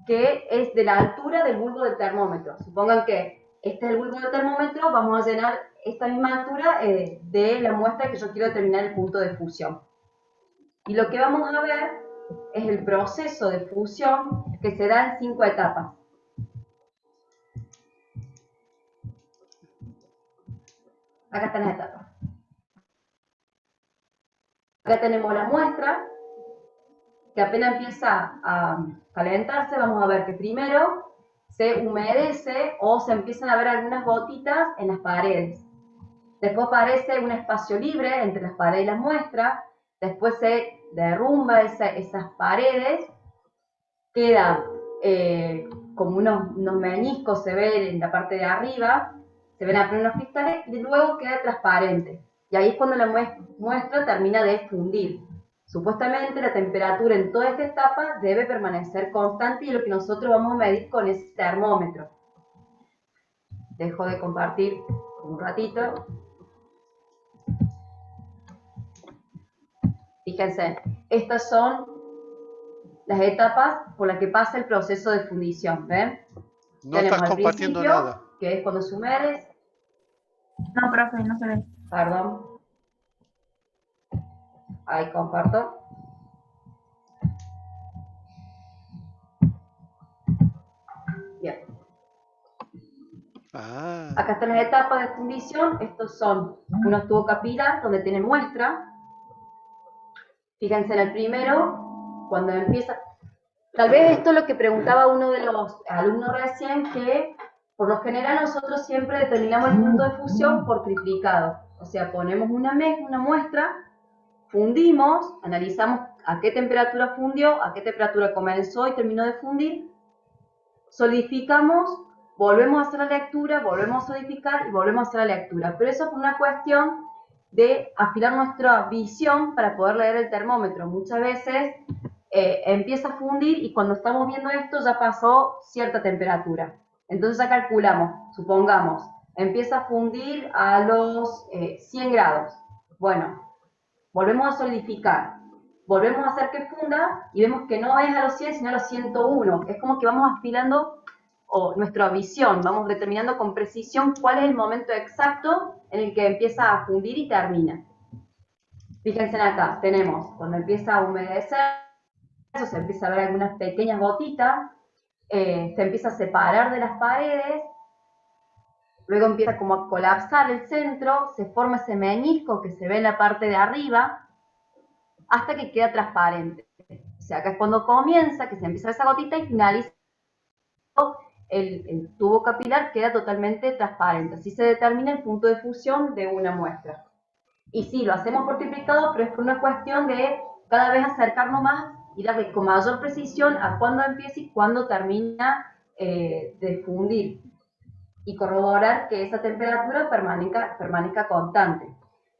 que es de la altura del bulbo del termómetro. Supongan que este es el bulbo del termómetro, vamos a llenar esta misma altura de la muestra que yo quiero determinar el punto de fusión. Y lo que vamos a ver es el proceso de fusión que se da en 5 etapas. Acá están las etapas. Acá tenemos la muestra, que apenas empieza a calentarse, vamos a ver que primero se humedece o se empiezan a ver algunas gotitas en las paredes. Después aparece un espacio libre entre las paredes y las muestras, después se derrumba esas paredes, queda como unos meniscos, se ven en la parte de arriba, se ven apenas unos cristales y luego queda transparente. Y ahí es cuando la muestra termina de fundir. Supuestamente la temperatura en toda esta etapa debe permanecer constante y es lo que nosotros vamos a medir con ese termómetro. Dejo de compartir un ratito. Fíjense, estas son las etapas por las que pasa el proceso de fundición, ¿ven? No Tenemos estás al compartiendo principio, nada. que es cuando se humedece. No, profe, no se ve. Perdón. Ahí comparto. Bien. Acá están las etapas de fundición. Estos son unos tubos capilar donde tienen muestra. Fíjense en el primero, cuando empieza. Tal vez esto es lo que preguntaba uno de los alumnos recién, que Por lo general nosotros siempre determinamos el punto de fusión por triplicado. O sea, ponemos una muestra, fundimos, analizamos a qué temperatura fundió, a qué temperatura comenzó y terminó de fundir, solidificamos, volvemos a hacer la lectura, volvemos a solidificar y volvemos a hacer la lectura. Pero eso es por una cuestión de afilar nuestra visión para poder leer el termómetro. Muchas veces empieza a fundir y cuando estamos viendo esto ya pasó cierta temperatura. Entonces ya calculamos, supongamos, empieza a fundir a los 100 grados. Bueno, volvemos a solidificar, volvemos a hacer que funda y vemos que no es a los 100 sino a los 101. Es como que vamos afilando nuestra visión, vamos determinando con precisión cuál es el momento exacto en el que empieza a fundir y termina. Fíjense acá, tenemos cuando empieza a humedecer, se empieza a ver algunas pequeñas gotitas, se empieza a separar de las paredes, luego empieza como a colapsar el centro, se forma ese meñisco que se ve en la parte de arriba, hasta que queda transparente. O sea, acá es cuando comienza, que se empieza esa gotita y finaliza el tubo capilar, queda totalmente transparente. Así se determina el punto de fusión de una muestra. Y sí, lo hacemos por triplicado, pero es por una cuestión de cada vez acercarnos más y darle con mayor precisión a cuándo empieza y cuándo termina de fundir. Y corroborar que esa temperatura permanezca constante.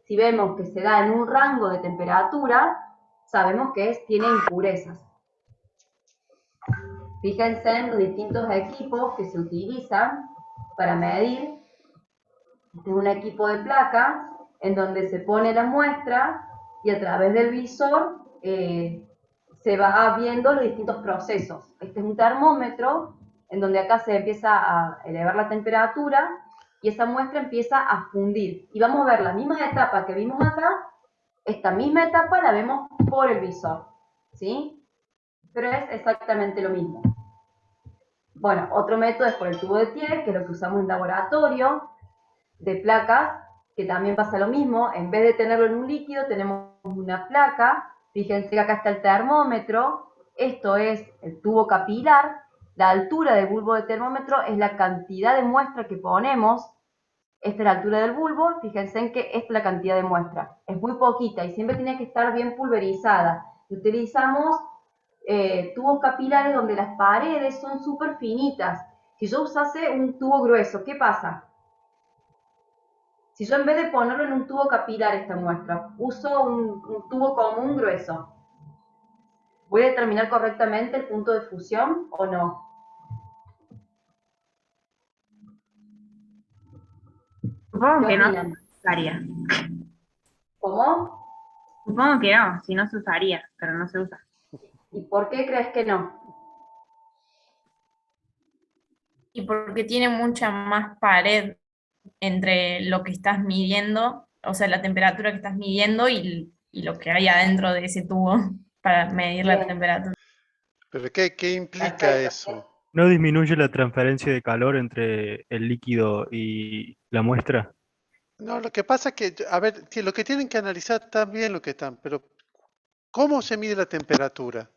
Si vemos que se da en un rango de temperatura, sabemos que tiene impurezas. Fíjense en los distintos equipos que se utilizan para medir. Este es un equipo de placas en donde se pone la muestra y a través del visor se va viendo los distintos procesos. Este es un termómetro en donde acá se empieza a elevar la temperatura y esa muestra empieza a fundir. Y vamos a ver las mismas etapas que vimos acá, esta misma etapa la vemos por el visor, ¿sí? Pero es exactamente lo mismo. Bueno, otro método es por el tubo de Thiers, que es lo que usamos en laboratorio, de placas, que también pasa lo mismo. En vez de tenerlo en un líquido, tenemos una placa. Fíjense que acá está el termómetro. Esto es el tubo capilar. La altura del bulbo de termómetro es la cantidad de muestra que ponemos. Esta es la altura del bulbo. Fíjense en que esta es la cantidad de muestra. Es muy poquita y siempre tiene que estar bien pulverizada. Utilizamos tubos capilares donde las paredes son súper finitas. Si yo usase un tubo grueso, ¿qué pasa? Si yo en vez de ponerlo en un tubo capilar esta muestra, uso un tubo común grueso, ¿voy a determinar correctamente el punto de fusión o no? Supongo que no se usaría. ¿Cómo? Supongo que no, si no se usaría, pero no se usa. ¿Y por qué crees que no? Y porque tiene mucha más pared entre lo que estás midiendo, o sea, la temperatura que estás midiendo y lo que hay adentro de ese tubo para medir la temperatura. ¿Pero qué implica eso? ¿No disminuye la transferencia de calor entre el líquido y la muestra? No, lo que pasa es que, a ver, lo que tienen que analizar también lo que están, pero ¿cómo se mide la temperatura?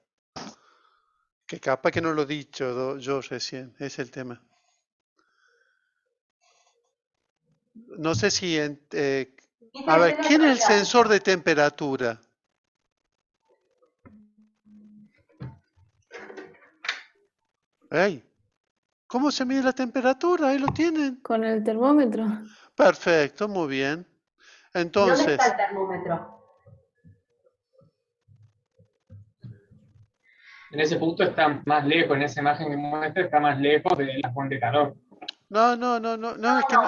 Que capaz que no lo he dicho yo recién, es el tema. No sé si... a ver, ¿quién es el sensor de temperatura? Hey, ¿cómo se mide la temperatura? Ahí lo tienen. Con el termómetro. Perfecto, muy bien. ¿Dónde Entonces, está el termómetro? En ese punto está más lejos, en esa imagen que muestra está más lejos de la fuente de calor. no,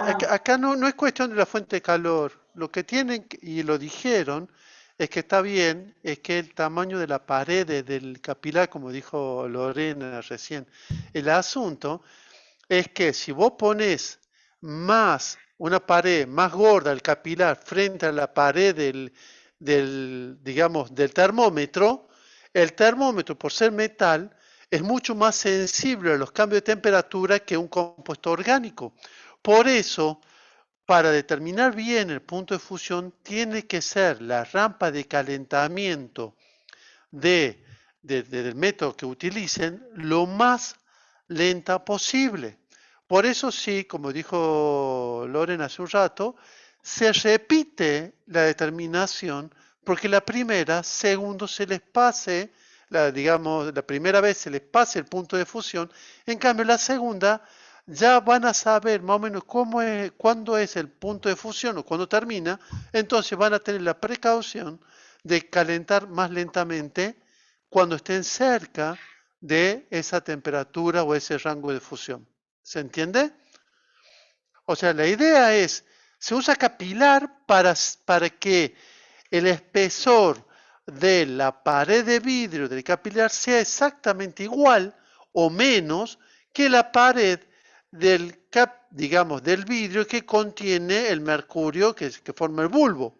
es que acá no es cuestión de la fuente de calor. Lo que tienen, y lo dijeron, es que está bien, es que el tamaño de la pared del capilar, como dijo Lorena recién, el asunto es que si vos pones una pared más gorda, el capilar, frente a la pared digamos, del termómetro, el termómetro, por ser metal, es mucho más sensible a los cambios de temperatura que un compuesto orgánico. Por eso, para determinar bien el punto de fusión, tiene que ser la rampa de calentamiento del método que utilicen lo más lenta posible. Por eso sí, como dijo Loren hace un rato, se repite la determinación porque la primera, segundo se les pase, digamos, la primera vez se les pase el punto de fusión, en cambio la segunda ya van a saber más o menos cuándo es el punto de fusión o cuándo termina, entonces van a tener la precaución de calentar más lentamente cuando estén cerca de esa temperatura o ese rango de fusión. ¿Se entiende? O sea, la idea es, se usa capilar para que el espesor de la pared de vidrio del capilar sea exactamente igual o menos que la pared del vidrio que contiene el mercurio que forma el bulbo.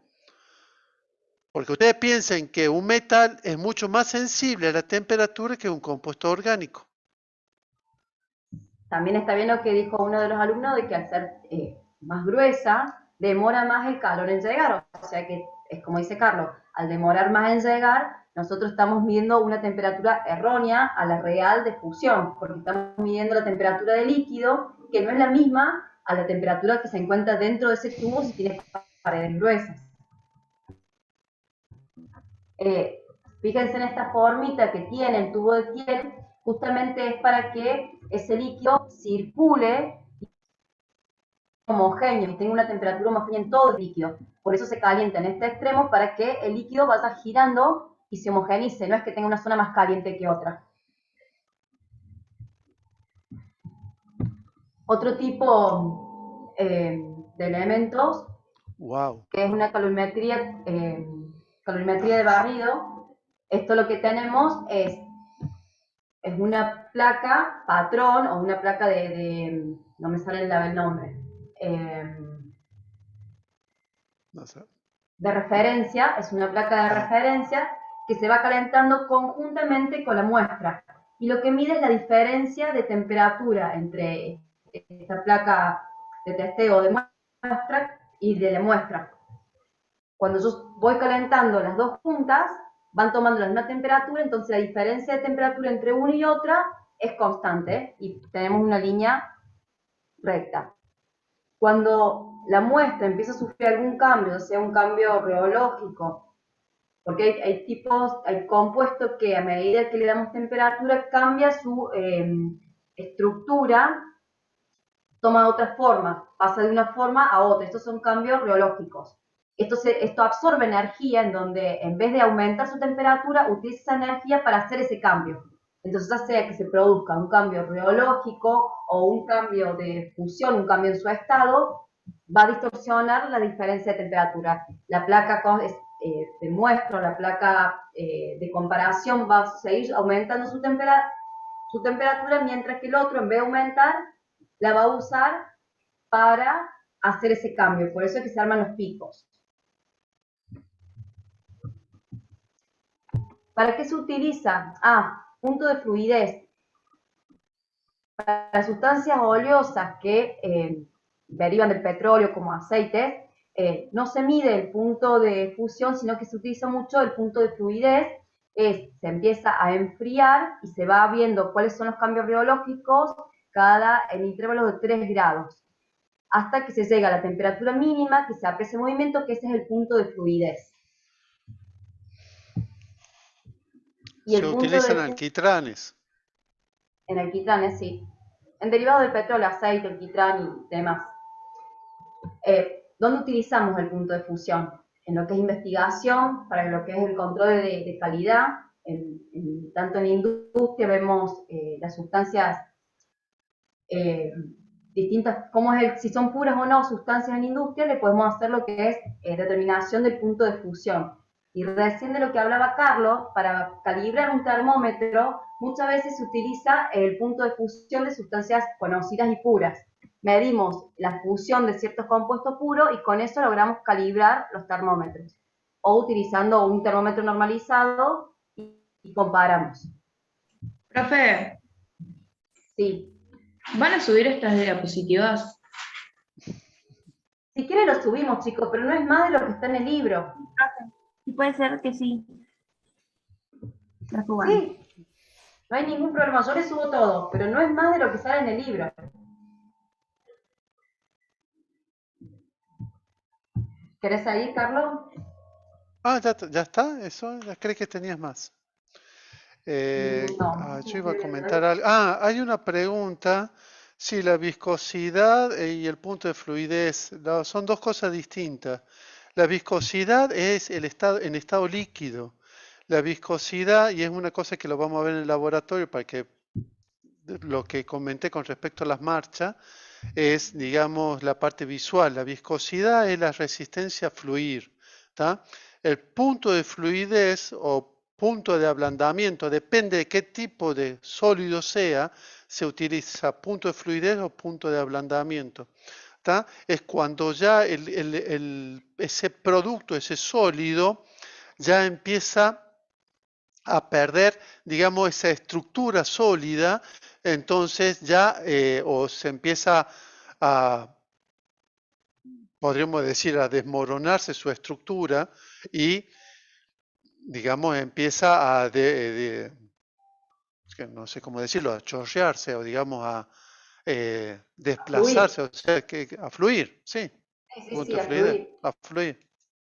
Porque ustedes piensen que un metal es mucho más sensible a la temperatura que un compuesto orgánico. También está bien lo que dijo uno de los alumnos de que al ser más gruesa, demora más el calor en llegar. O sea que es como dice Carlos, al demorar más en llegar, nosotros estamos midiendo una temperatura errónea a la real de fusión, porque estamos midiendo la temperatura del líquido, que no es la misma a la temperatura que se encuentra dentro de ese tubo si tiene paredes gruesas. Fíjense en esta formita que tiene el tubo de Thiel, justamente es para que ese líquido circule homogéneo y tenga una temperatura homogénea en todo el líquido. Por eso se calienta en este extremo para que el líquido vaya girando y se homogeneice, no es que tenga una zona más caliente que otra. Otro tipo de elementos, que es una calorimetría de barrido. Esto lo que tenemos es una placa patrón o una placa no me sale el nombre, No sé. de referencia, es una placa de referencia que se va calentando conjuntamente con la muestra. Y lo que mide es la diferencia de temperatura entre esta placa de testeo de muestra y de la muestra. Cuando yo voy calentando las dos juntas, van tomando la misma temperatura, entonces la diferencia de temperatura entre una y otra es constante y tenemos una línea recta. Cuando la muestra empieza a sufrir algún cambio, o sea, un cambio reológico, porque hay compuestos que a medida que le damos temperatura cambia su estructura, toma otra forma, pasa de una forma a otra. Estos son cambios reológicos. Esto absorbe energía en donde en vez de aumentar su temperatura, utiliza esa energía para hacer ese cambio. Entonces, ya sea que se produzca un cambio reológico o un cambio de fusión, un cambio en su estado, va a distorsionar la diferencia de temperatura. La placa de muestra, la placa de comparación va a seguir aumentando su temperatura, mientras que el otro, en vez de aumentar, la va a usar para hacer ese cambio. Por eso es que se arman los picos. ¿Para qué se utiliza? Punto de fluidez. Para las sustancias oleosas que derivan del petróleo como aceites, no se mide el punto de fusión, sino que se utiliza mucho el punto de fluidez. Se empieza a enfriar y se va viendo cuáles son los cambios reológicos en intervalos de 3 grados, hasta que se llega a la temperatura mínima, que se aprecia el movimiento, que ese es el punto de fluidez. Y se utilizan alquitranes. En alquitranes, sí. En derivados del petróleo, aceite, alquitrán y demás. ¿Dónde utilizamos el punto de fusión? En lo que es investigación, para lo que es el control de calidad. Tanto en industria vemos las sustancias distintas, si son puras o no sustancias en industria, le podemos hacer lo que es determinación del punto de fusión. Y recién de lo que hablaba Carlos, para calibrar un termómetro, muchas veces se utiliza el punto de fusión de sustancias conocidas y puras. Medimos la fusión de ciertos compuestos puros y con eso logramos calibrar los termómetros. O utilizando un termómetro normalizado y comparamos. Profe. Sí. ¿Van a subir estas diapositivas? Si quieren lo subimos, chicos, pero no es más de lo que está en el libro. Sí, puede ser que sí. Sí, no hay ningún problema, yo les subo todo, pero no es más de lo que sale en el libro. ¿Querés seguir, Carlos? Ah, ya está, eso, ya creí que tenías más. No. Yo iba a comentar algo. Ah, hay una pregunta. Si la viscosidad y el punto de fluidez son dos cosas distintas. La viscosidad es el estado en estado líquido. La viscosidad, y es una cosa que lo vamos a ver en el laboratorio para que lo que comenté con respecto a las marchas, es, digamos, la parte visual. La viscosidad es la resistencia a fluir. ¿Tá? El punto de fluidez o punto de ablandamiento, depende de qué tipo de sólido sea, se utiliza punto de fluidez o punto de ablandamiento. ¿Tá? Es cuando ya ese producto, ese sólido, ya empieza a perder, digamos, esa estructura sólida, entonces ya o se empieza a, podríamos decir, a desmoronarse su estructura y, digamos, empieza a, que no sé cómo decirlo, a chorrearse o, digamos, a desplazarse, o sea, a fluir, sí. Sí, a fluir. A fluir.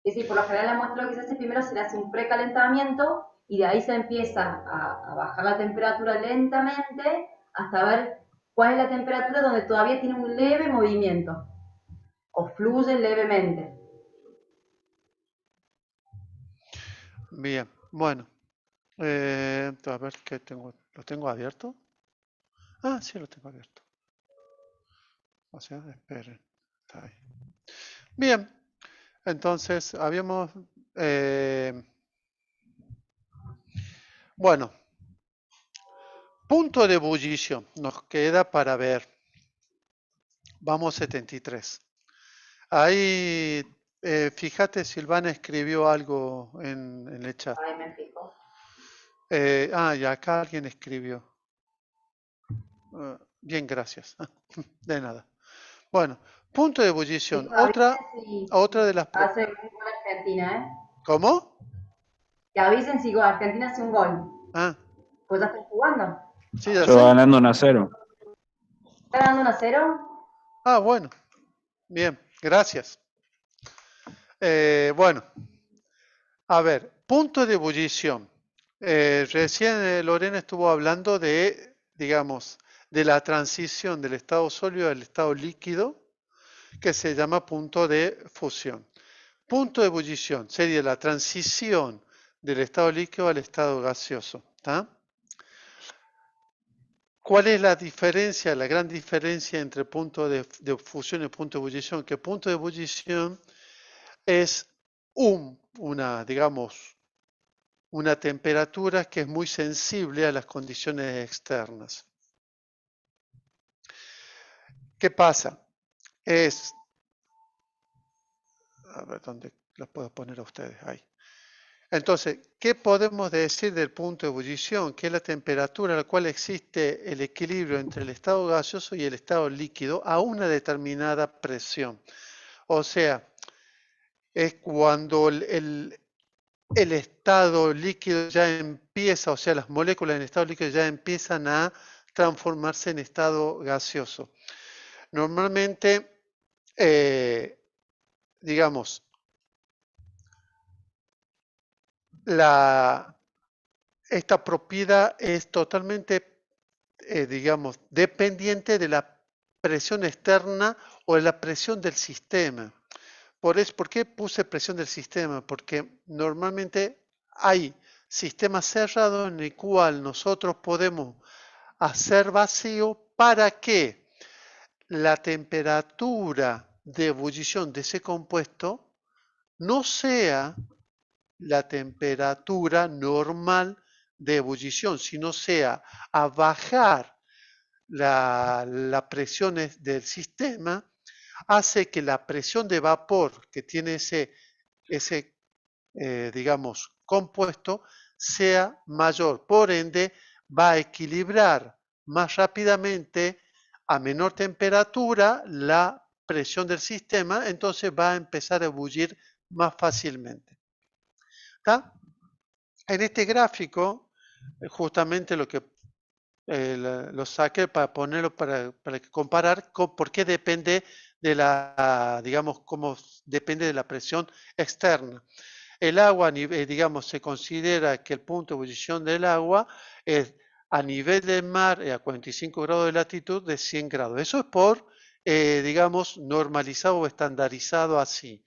Sí, por lo general la muestra lo que se hace primero se le hace un precalentamiento y de ahí se empieza a bajar la temperatura lentamente hasta ver cuál es la temperatura donde todavía tiene un leve movimiento o fluye levemente. Bien, bueno. A ver qué tengo. ¿Lo tengo abierto? Ah, sí, lo tengo abierto. O sea, esperen. Está ahí. Bien, entonces habíamos... bueno, punto de ebullición. Nos queda para ver. Vamos 73. Ahí, fíjate, Silvana escribió algo en el chat. Ahí me fijo. Y acá alguien escribió. Bien, gracias. De nada. Bueno, punto de ebullición. Otra de las... Hace un gol Argentina, ¿eh? ¿Cómo? Que avisen si Argentina hace un gol. Ah. Pues ya están jugando. Sí, ya Yo ganando 1-0. ¿Está ganando 1-0? Ah, bueno. Bien, gracias. Bueno, a ver, punto de ebullición. Recién Lorena estuvo hablando de, digamos, de la transición del estado sólido al estado líquido, que se llama punto de fusión. Punto de ebullición sería la transición del estado líquido al estado gaseoso. ¿Tá? ¿Cuál es la diferencia, la gran diferencia entre punto de fusión y punto de ebullición? Que punto de ebullición es digamos, una temperatura que es muy sensible a las condiciones externas. ¿Qué pasa? A ver, ¿dónde los puedo poner a ustedes? Ahí. Entonces, ¿qué podemos decir del punto de ebullición? Que es la temperatura a la cual existe el equilibrio entre el estado gaseoso y el estado líquido a una determinada presión. O sea, es cuando el estado líquido ya empieza, o sea, las moléculas en estado líquido ya empiezan a transformarse en estado gaseoso. Normalmente, digamos, esta propiedad es totalmente, digamos, dependiente de la presión externa o de la presión del sistema. ¿Por qué puse presión del sistema? Porque normalmente hay sistemas cerrados en el cual nosotros podemos hacer vacío para que la temperatura de ebullición de ese compuesto no sea la temperatura normal de ebullición, sino sea a bajar la presión del sistema, hace que la presión de vapor que tiene ese digamos, compuesto sea mayor. Por ende, va a equilibrar más rápidamente a menor temperatura la presión del sistema, entonces va a empezar a ebullir más fácilmente. ¿Está? En este gráfico, justamente lo que lo saqué para ponerlo para comparar por qué depende digamos, cómo depende de la presión externa. El agua, digamos, se considera que el punto de ebullición del agua es a nivel del mar, a 45 grados de latitud, de 100 grados. Eso es por, digamos, normalizado o estandarizado así.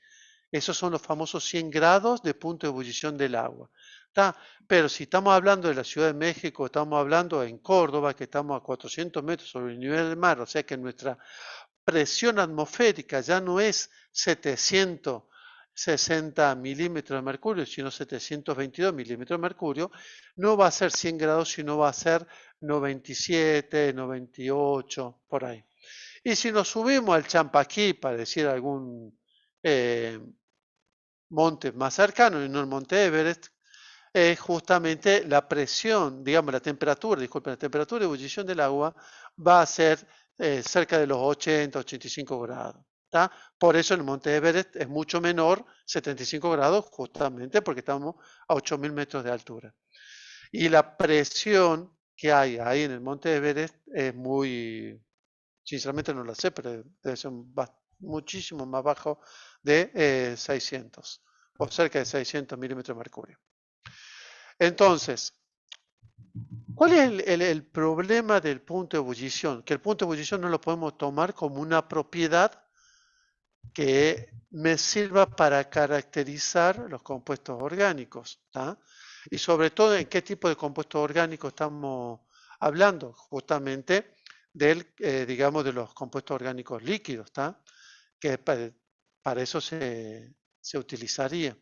Esos son los famosos 100 grados de punto de ebullición del agua. ¿Tá? Pero si estamos hablando de la Ciudad de México, estamos hablando en Córdoba, que estamos a 400 metros sobre el nivel del mar, o sea que nuestra presión atmosférica ya no es 760 milímetros de mercurio, sino 722 milímetros de mercurio, no va a ser 100 grados, sino va a ser 97, 98, por ahí. Y si nos subimos al Champaquí, para decir algún monte más cercano, y no el monte Everest, es justamente la presión, digamos la temperatura de ebullición del agua va a ser cerca de los 80, 85 grados. ¿Tá? Por eso el monte Everest es mucho menor, 75 grados, justamente porque estamos a 8.000 metros de altura. Y la presión que hay ahí en el monte Everest es muy, sinceramente no la sé, pero debe ser muchísimo más bajo de 600 o cerca de 600 milímetros de mercurio. Entonces, ¿cuál es el problema del punto de ebullición? Que el punto de ebullición no lo podemos tomar como una propiedad que me sirva para caracterizar los compuestos orgánicos. ¿Tá? Y sobre todo, ¿en qué tipo de compuestos orgánicos estamos hablando? Justamente digamos, de los compuestos orgánicos líquidos, ¿tá? Que para eso se utilizaría.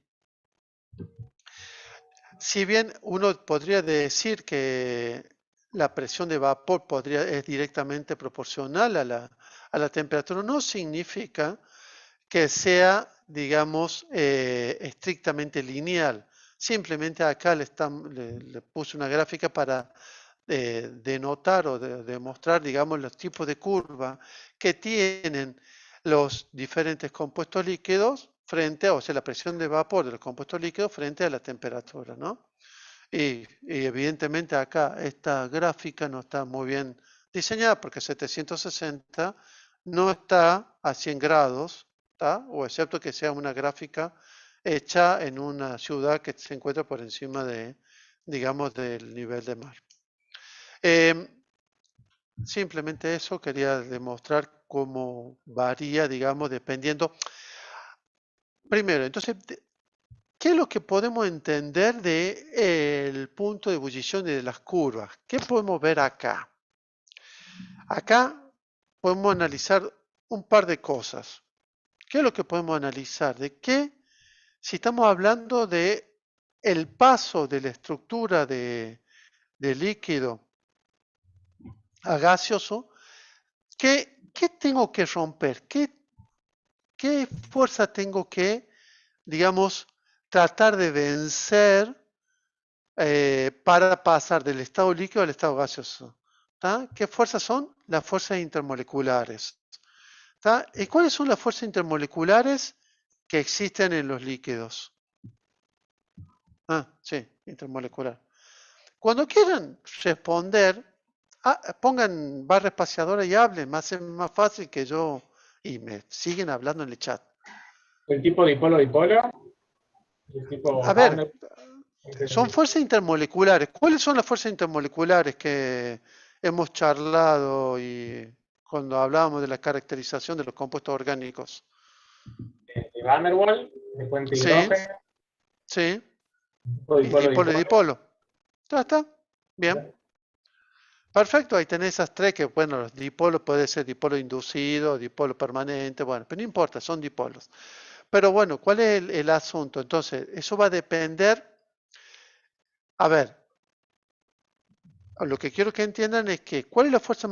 Si bien uno podría decir que la presión de vapor es directamente proporcional a la temperatura, no significa que sea, digamos, estrictamente lineal. Simplemente acá le puse una gráfica para denotar o demostrar, digamos, los tipos de curva que tienen los diferentes compuestos líquidos o sea, la presión de vapor de los compuestos líquidos frente a la temperatura, ¿no? Y evidentemente acá esta gráfica no está muy bien diseñada porque 760 no está a 100 grados, ¿tá? O excepto que sea una gráfica hecha en una ciudad que se encuentra por encima digamos, del nivel de mar. Simplemente eso, quería demostrar cómo varía, digamos, dependiendo. Primero, entonces, ¿qué es lo que podemos entender del punto de ebullición y de las curvas? ¿Qué podemos ver acá? Acá podemos analizar un par de cosas. ¿Qué es lo que podemos analizar? Si estamos hablando de el paso de la estructura de líquido a gaseoso, ¿qué tengo que romper? ¿Qué fuerza tengo que, digamos, tratar de vencer para pasar del estado líquido al estado gaseoso? ¿Tá? ¿Qué fuerzas son? Las fuerzas intermoleculares. ¿Tá? ¿Y cuáles son las fuerzas intermoleculares que existen en los líquidos? Sí, intermolecular. Cuando quieran responder, pongan barra espaciadora y hablen, más fácil que yo, y me siguen hablando en el chat. ¿El tipo dipolo-dipolo? A ver, son fuerzas intermoleculares. ¿Cuáles son las fuerzas intermoleculares que hemos charlado y cuando hablábamos de la caracterización de los compuestos orgánicos? De Van der Waals, de puente hidrógeno. Sí. Dipolo. Ya está. Bien. Perfecto, ahí tenés esas tres que, bueno, los dipolos puede ser dipolo inducido, dipolo permanente, bueno, pero no importa, son dipolos. Pero bueno, ¿cuál es el asunto? Entonces, eso va a depender, a ver, lo que quiero que entiendan es que, ¿cuál es la fuerza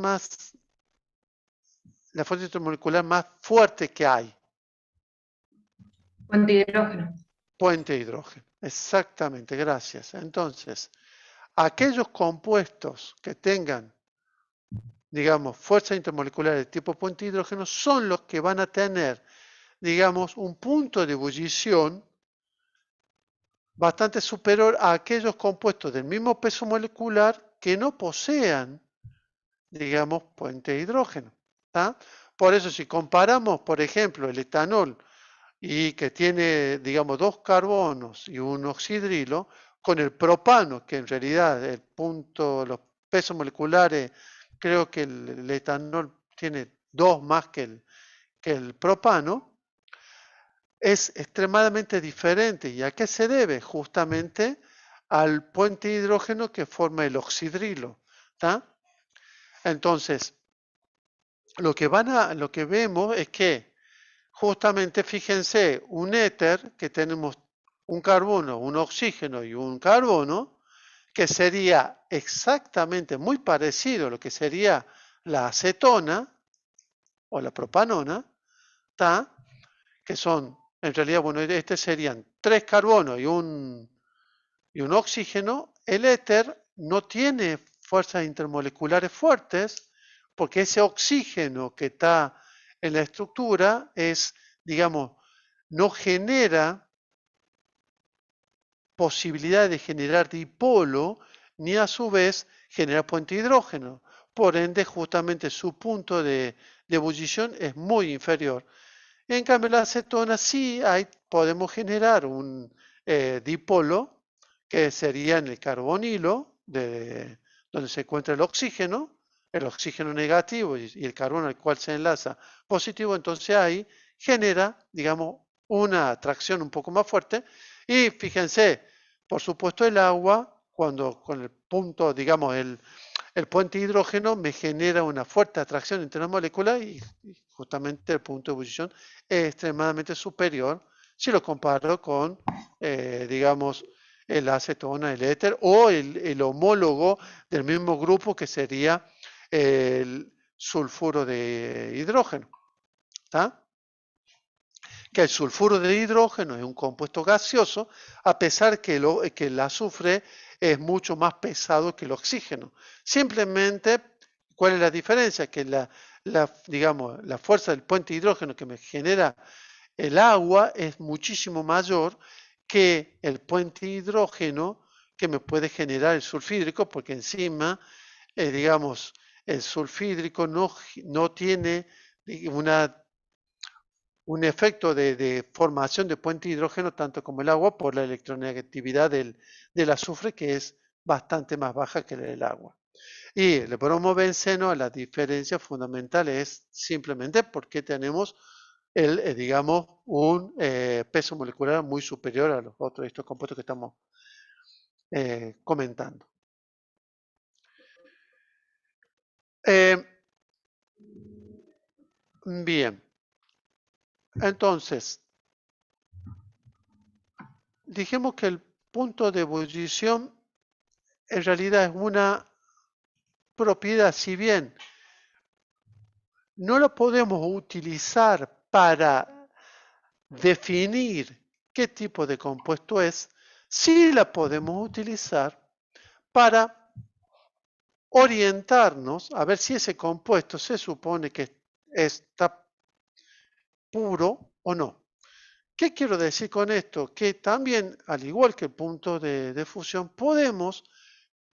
intermolecular más fuerte que hay? Puente de hidrógeno. Puente de hidrógeno, exactamente, gracias. Entonces, aquellos compuestos que tengan, digamos, fuerzas intermoleculares de tipo puente de hidrógeno son los que van a tener, digamos, un punto de ebullición bastante superior a aquellos compuestos del mismo peso molecular que no posean, digamos, puente de hidrógeno. ¿Tá? Por eso si comparamos, por ejemplo, el etanol y que tiene, digamos, 2 carbonos y un oxidrilo, con el propano, que en realidad los pesos moleculares, creo que el etanol tiene 2 más que el propano, es extremadamente diferente. ¿Y a qué se debe? Justamente al puente hidrógeno que forma el oxidrilo. ¿Tá? Entonces, lo que vemos es que justamente, fíjense, un éter que tenemos un carbono, un oxígeno y un carbono, que sería exactamente muy parecido a lo que sería la acetona o la propanona, ¿tá? Que son, en realidad, bueno, este serían 3 carbonos y un oxígeno. El éter no tiene fuerzas intermoleculares fuertes porque ese oxígeno que está en la estructura es, digamos, no genera posibilidad de generar dipolo ni a su vez genera puente hidrógeno. Por ende, justamente su punto de ebullición es muy inferior. En cambio, la acetona sí podemos generar un dipolo que sería en el carbonilo, donde se encuentra el oxígeno negativo y el carbono al cual se enlaza positivo. Entonces ahí genera, digamos, una atracción un poco más fuerte. Y fíjense, por supuesto el agua, cuando con el punto, digamos, el puente hidrógeno me genera una fuerte atracción entre las moléculas y justamente el punto de ebullición es extremadamente superior si lo comparo con, digamos, la acetona, el éter o el homólogo del mismo grupo que sería el sulfuro de hidrógeno. ¿Tá? Que el sulfuro de hidrógeno es un compuesto gaseoso, a pesar que el azufre es mucho más pesado que el oxígeno. Simplemente, ¿cuál es la diferencia? Que digamos, la fuerza del puente de hidrógeno que me genera el agua es muchísimo mayor que el puente de hidrógeno que me puede generar el sulfídrico, porque encima, digamos, el sulfídrico no tiene un efecto de formación de puente de hidrógeno tanto como el agua por la electronegatividad del azufre, que es bastante más baja que la del agua. Y el bromobenceno, la diferencia fundamental es simplemente porque tenemos digamos, un peso molecular muy superior a los otros estos compuestos que estamos comentando. Bien. Entonces, dijimos que el punto de ebullición en realidad es una propiedad, si bien no lo podemos utilizar para definir qué tipo de compuesto es, sí la podemos utilizar para orientarnos a ver si ese compuesto se supone que está puro o no. ¿Qué quiero decir con esto? Que también, al igual que el punto de fusión, podemos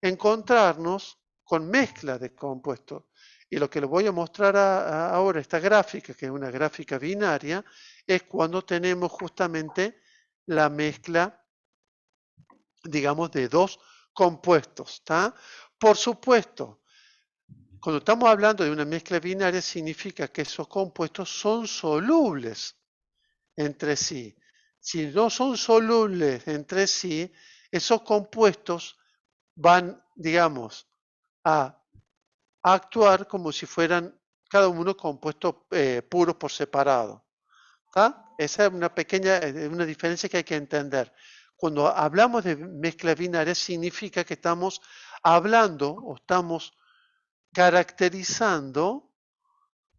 encontrarnos con mezcla de compuestos. Y lo que les voy a mostrar ahora, esta gráfica, que es una gráfica binaria, es cuando tenemos justamente la mezcla, digamos, de dos compuestos. ¿Tá? Por supuesto, cuando estamos hablando de una mezcla binaria, significa que esos compuestos son solubles entre sí. Si no son solubles entre sí, esos compuestos van, digamos, a actuar como si fueran cada uno compuestos puros por separado. ¿Tá? Esa es una diferencia que hay que entender. Cuando hablamos de mezcla binaria, significa que estamos hablando o estamos caracterizando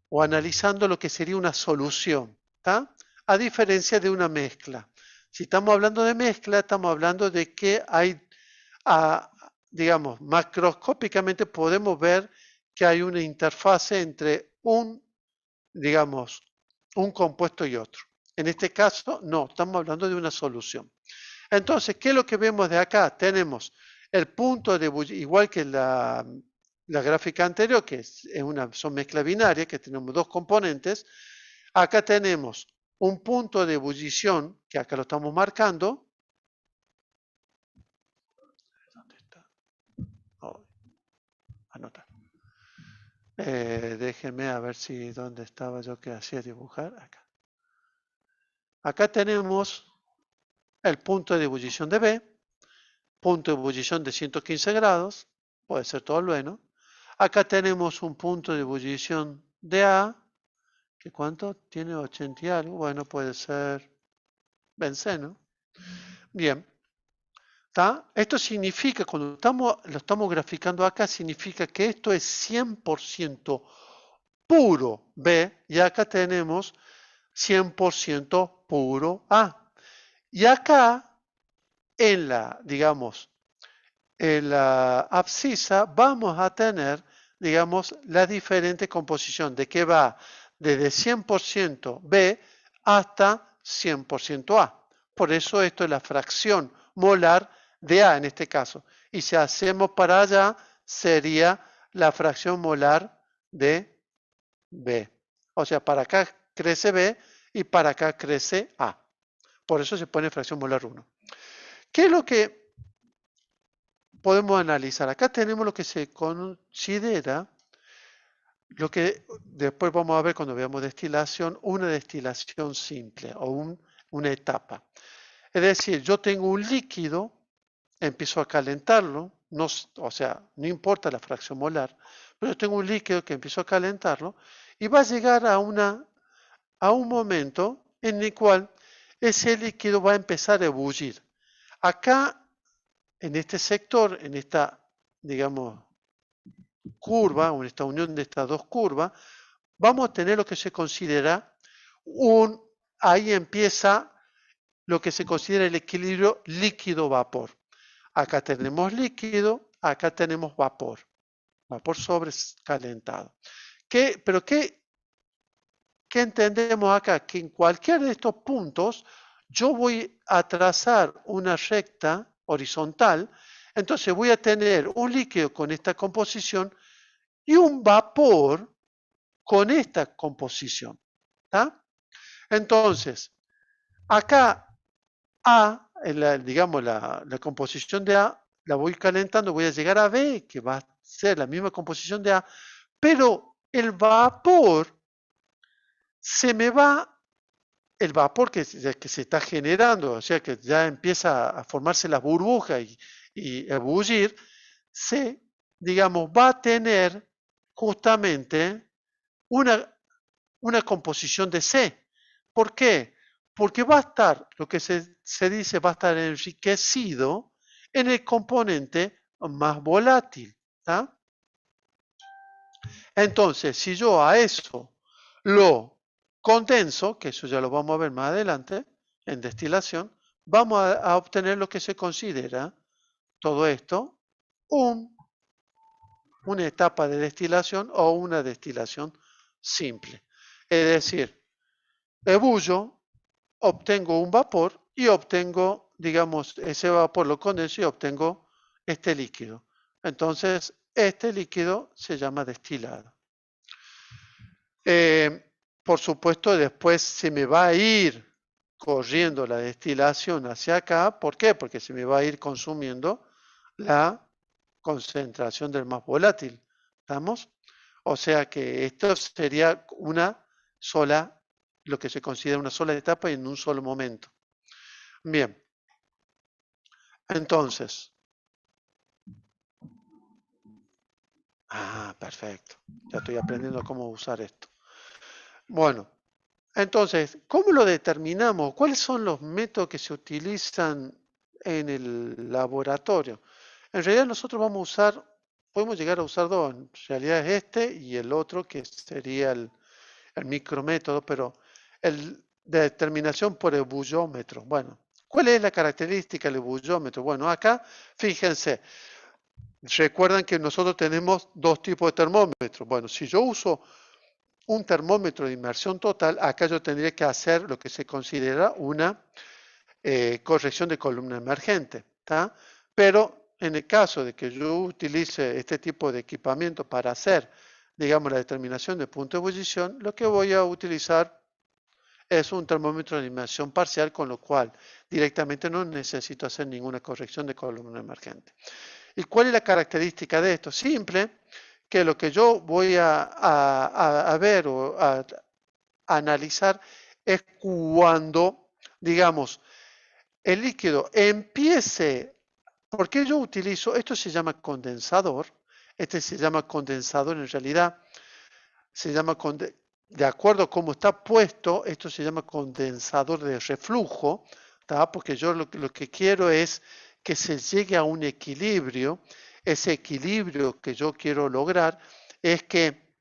o analizando lo que sería una solución, ¿tá? A diferencia de una mezcla. Si estamos hablando de mezcla, estamos hablando de que hay, digamos, macroscópicamente podemos ver que hay una interfase entre digamos, un compuesto y otro. En este caso, no, estamos hablando de una solución. Entonces, ¿qué es lo que vemos de acá? Tenemos el punto de ebullición, igual que la gráfica anterior, que son mezcla binaria, que tenemos dos componentes. Acá tenemos un punto de ebullición, que acá lo estamos marcando. ¿Dónde está? Oh, anotar. Déjenme a ver si dónde estaba yo que hacía dibujar. Acá. Acá tenemos el punto de ebullición de B, punto de ebullición de 115 grados, puede ser todo bueno. Acá tenemos un punto de ebullición de A, que ¿cuánto? Tiene 80 y algo, bueno, puede ser benceno. Bien. ¿Tá? Esto significa, cuando lo estamos graficando acá, significa que esto es 100% puro B, y acá tenemos 100% puro A. Y acá, en la, digamos, en la abscisa, vamos a tener, digamos, la diferente composición, de que va desde 100% B hasta 100% A. Por eso esto es la fracción molar de A en este caso. Y si hacemos para allá, sería la fracción molar de B. O sea, para acá crece B y para acá crece A. Por eso se pone fracción molar 1. ¿Qué es lo que podemos analizar? Acá tenemos lo que se considera, lo que después vamos a ver cuando veamos destilación, una destilación simple o una etapa. Es decir, yo tengo un líquido, empiezo a calentarlo, no, o sea, no importa la fracción molar, pero yo tengo un líquido que empiezo a calentarlo y va a llegar a un momento en el cual ese líquido va a empezar a ebullir. Acá, en este sector, en esta, digamos, curva, o en esta unión de estas dos curvas, vamos a tener lo que se considera ahí empieza lo que se considera el equilibrio líquido-vapor. Acá tenemos líquido, acá tenemos vapor sobrecalentado. Pero ¿qué entendemos acá? Que en cualquiera de estos puntos yo voy a trazar una recta horizontal, entonces voy a tener un líquido con esta composición y un vapor con esta composición. ¿Tá? Entonces, acá A, digamos la composición de A, la voy calentando, voy a llegar a B, que va a ser la misma composición de A, pero el vapor el vapor que se está generando, o sea que ya empieza a formarse la burbuja y ebullir, digamos, va a tener justamente una composición de C. ¿Por qué? Porque va a estar, lo que se dice, va a estar enriquecido en el componente más volátil. ¿Tá? Entonces, si yo a eso lo condenso, que eso ya lo vamos a ver más adelante, en destilación, vamos a obtener lo que se considera, todo esto, una etapa de destilación o una destilación simple. Es decir, ebullo, obtengo un vapor y obtengo, digamos, ese vapor lo condenso y obtengo este líquido. Entonces, este líquido se llama destilado. Por supuesto, después se me va a ir corriendo la destilación hacia acá. ¿Por qué? Porque se me va a ir consumiendo la concentración del más volátil. ¿Estamos? O sea que esto sería una sola, lo que se considera una sola etapa y en un solo momento. Bien. Entonces. Perfecto. Ya estoy aprendiendo cómo usar esto. Bueno, entonces, ¿cómo lo determinamos? ¿Cuáles son los métodos que se utilizan en el laboratorio? En realidad nosotros podemos llegar a usar dos. En realidad es este y el otro que sería el micrométodo, pero el de determinación por ebullómetro. Bueno, ¿cuál es la característica del ebullómetro? Bueno, acá, fíjense, recuerdan que nosotros tenemos dos tipos de termómetros. Bueno, si yo uso un termómetro de inmersión total, acá yo tendría que hacer lo que se considera una corrección de columna emergente. ¿tá? Pero en el caso de que yo utilice este tipo de equipamiento para hacer, digamos, la determinación de punto de ebullición, lo que voy a utilizar es un termómetro de animación parcial, con lo cual directamente no necesito hacer ninguna corrección de columna emergente. ¿Y cuál es la característica de esto? Simple, que lo que yo voy a ver o a analizar es cuando, digamos, el líquido empiece. ¿Por qué yo utilizo? Esto se llama condensador. Este se llama condensador, en realidad se llama, de acuerdo a cómo está puesto, esto se llama condensador de reflujo, ¿tá? Porque yo lo que quiero es que se llegue a un equilibrio. Ese equilibrio que yo quiero lograr es que,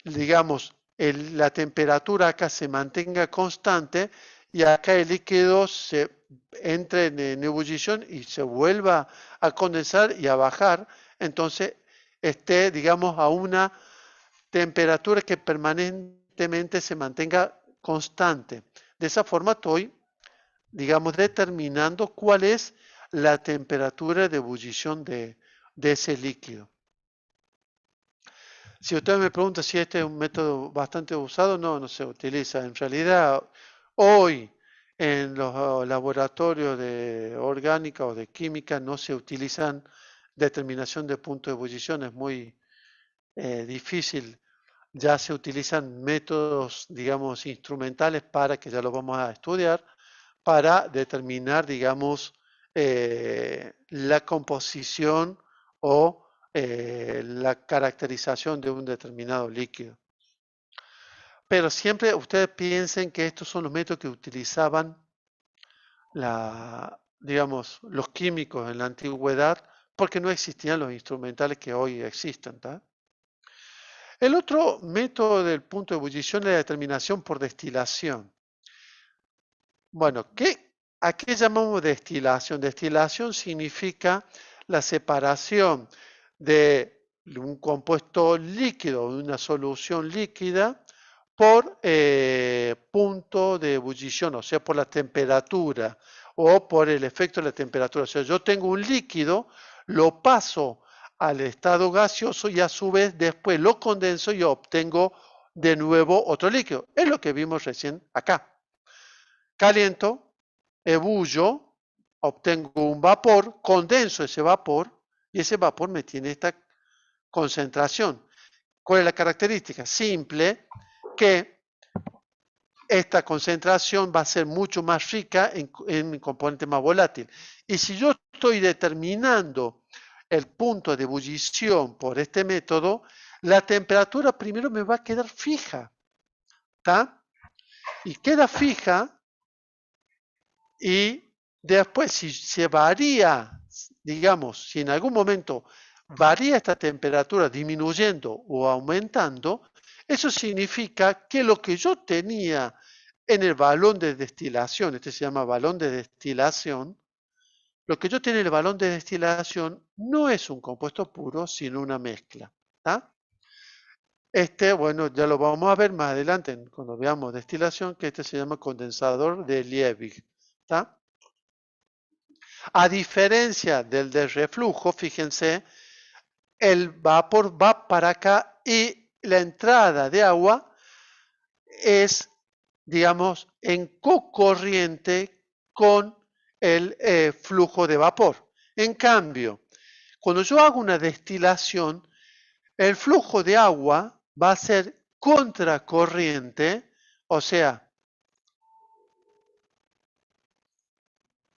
digamos, la temperatura acá se mantenga constante y acá el líquido se entre en ebullición y se vuelva a condensar y a bajar, entonces esté, digamos, a una temperatura que permanentemente se mantenga constante. De esa forma estoy, digamos, determinando cuál es la temperatura de ebullición de ese líquido. Si usted me pregunta si este es un método bastante usado, no se utiliza. En realidad, hoy en los laboratorios de orgánica o de química no se utilizan determinación de punto de ebullición, es muy difícil. Ya se utilizan métodos, digamos, instrumentales para, que ya lo vamos a estudiar, para determinar, digamos, la composición o la caracterización de un determinado líquido. Pero siempre ustedes piensen que estos son los métodos que utilizaban digamos, los químicos en la antigüedad, porque no existían los instrumentales que hoy existen, ¿tá? El otro método del punto de ebullición es la determinación por destilación. Bueno, ¿a qué llamamos destilación? Destilación significa la separación de un compuesto líquido, una solución líquida, por punto de ebullición, o sea, por la temperatura o por el efecto de la temperatura. O sea, yo tengo un líquido, lo paso al estado gaseoso y a su vez después lo condenso y obtengo de nuevo otro líquido. Es lo que vimos recién acá. Caliento, ebullo, obtengo un vapor, condenso ese vapor y ese vapor me tiene esta concentración. ¿Cuál es la característica? Simple, que esta concentración va a ser mucho más rica en componente más volátil. Y si yo estoy determinando el punto de ebullición por este método, la temperatura primero me va a quedar fija, ¿tá? Y queda fija y después si se varía, digamos, si en algún momento varía esta temperatura disminuyendo o aumentando, eso significa que lo que yo tenía en el balón de destilación, este se llama balón de destilación, lo que yo tenía en el balón de destilación no es un compuesto puro, sino una mezcla, ¿tá? Bueno, ya lo vamos a ver más adelante cuando veamos destilación, que este se llama condensador de Liebig, ¿tá? A diferencia del de reflujo, fíjense, el vapor va para acá y la entrada de agua es, digamos, en cocorriente con el flujo de vapor. En cambio, cuando yo hago una destilación, el flujo de agua va a ser contracorriente, o sea,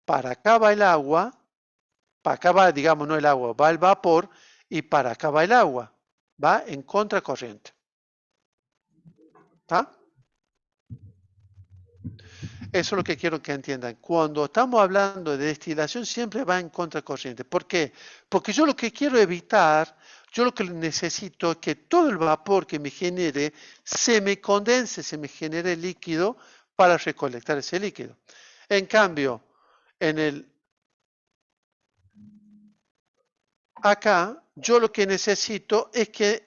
para acá va el agua, para acá va, digamos, no el agua, va el vapor, y para acá va el agua, va en contracorriente. ¿Está? Eso es lo que quiero que entiendan. Cuando estamos hablando de destilación, siempre va en contracorriente. ¿Por qué? Porque yo lo que quiero evitar, yo lo que necesito es que todo el vapor que me genere se me condense, se me genere líquido para recolectar ese líquido. En cambio, acá, yo lo que necesito es que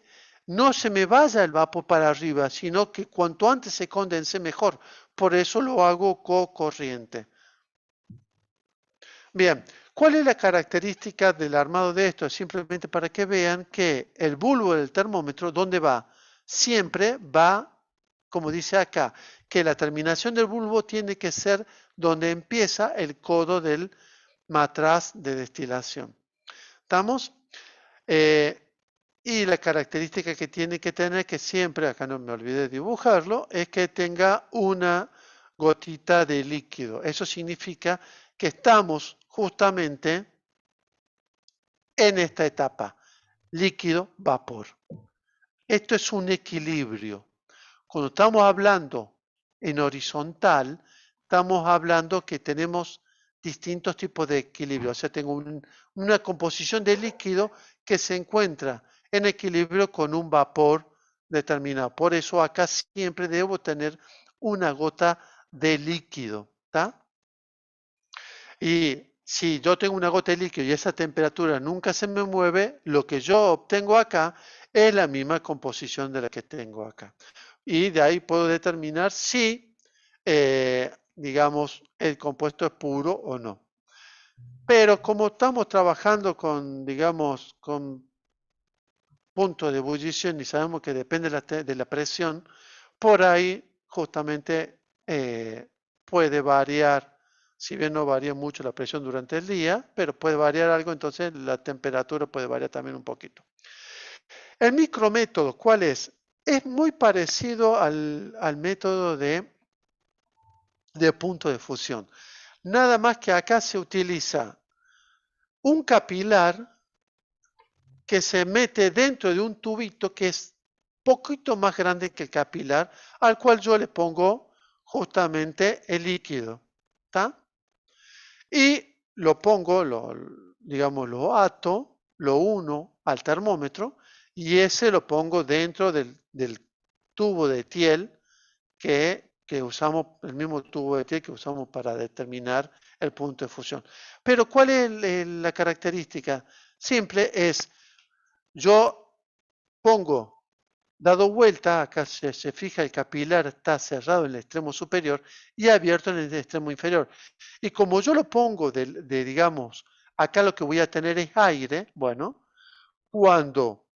no se me vaya el vapor para arriba, sino que cuanto antes se condense mejor. Por eso lo hago cocorriente. Bien, ¿Cuál es la característica del armado de esto? Simplemente para que vean que el bulbo del termómetro, ¿dónde va? Siempre va, como dice acá, que la terminación del bulbo tiene que ser donde empieza el codo del matraz de destilación. ¿Estamos? Y la característica que tiene que tener, que siempre, acá no me olvidé de dibujarlo, es que tenga una gotita de líquido. Eso significa que estamos justamente en esta etapa, líquido-vapor. Esto es un equilibrio. Cuando estamos hablando en horizontal, estamos hablando que tenemos distintos tipos de equilibrio. O sea, tengo una composición de líquido que se encuentra en equilibrio con un vapor determinado. Por eso acá siempre debo tener una gota de líquido. ¿Está? Y si yo tengo una gota de líquido y esa temperatura nunca se me mueve, lo que yo obtengo acá es la misma composición de la que tengo acá. Y de ahí puedo determinar si, digamos, el compuesto es puro o no. Pero como estamos trabajando con, digamos, con punto de ebullición y sabemos que depende de la presión, por ahí justamente puede variar, si bien no varía mucho la presión durante el día, pero puede variar algo, entonces la temperatura puede variar también un poquito. El micrométodo, ¿cuál es? Es muy parecido al método de punto de fusión. Nada más que acá se utiliza un capilar que se mete dentro de un tubito que es poquito más grande que el capilar, al cual yo le pongo justamente el líquido. ¿Está? Y lo pongo, digamos, lo ato, lo uno al termómetro y ese lo pongo dentro del tubo de Thiel que usamos, el mismo tubo de Thiel que usamos para determinar el punto de fusión. Pero ¿cuál es la característica? Simple es, yo pongo, dado vuelta, acá se fija el capilar está cerrado en el extremo superior y abierto en el extremo inferior. Y como yo lo pongo digamos, acá lo que voy a tener es aire, bueno, cuando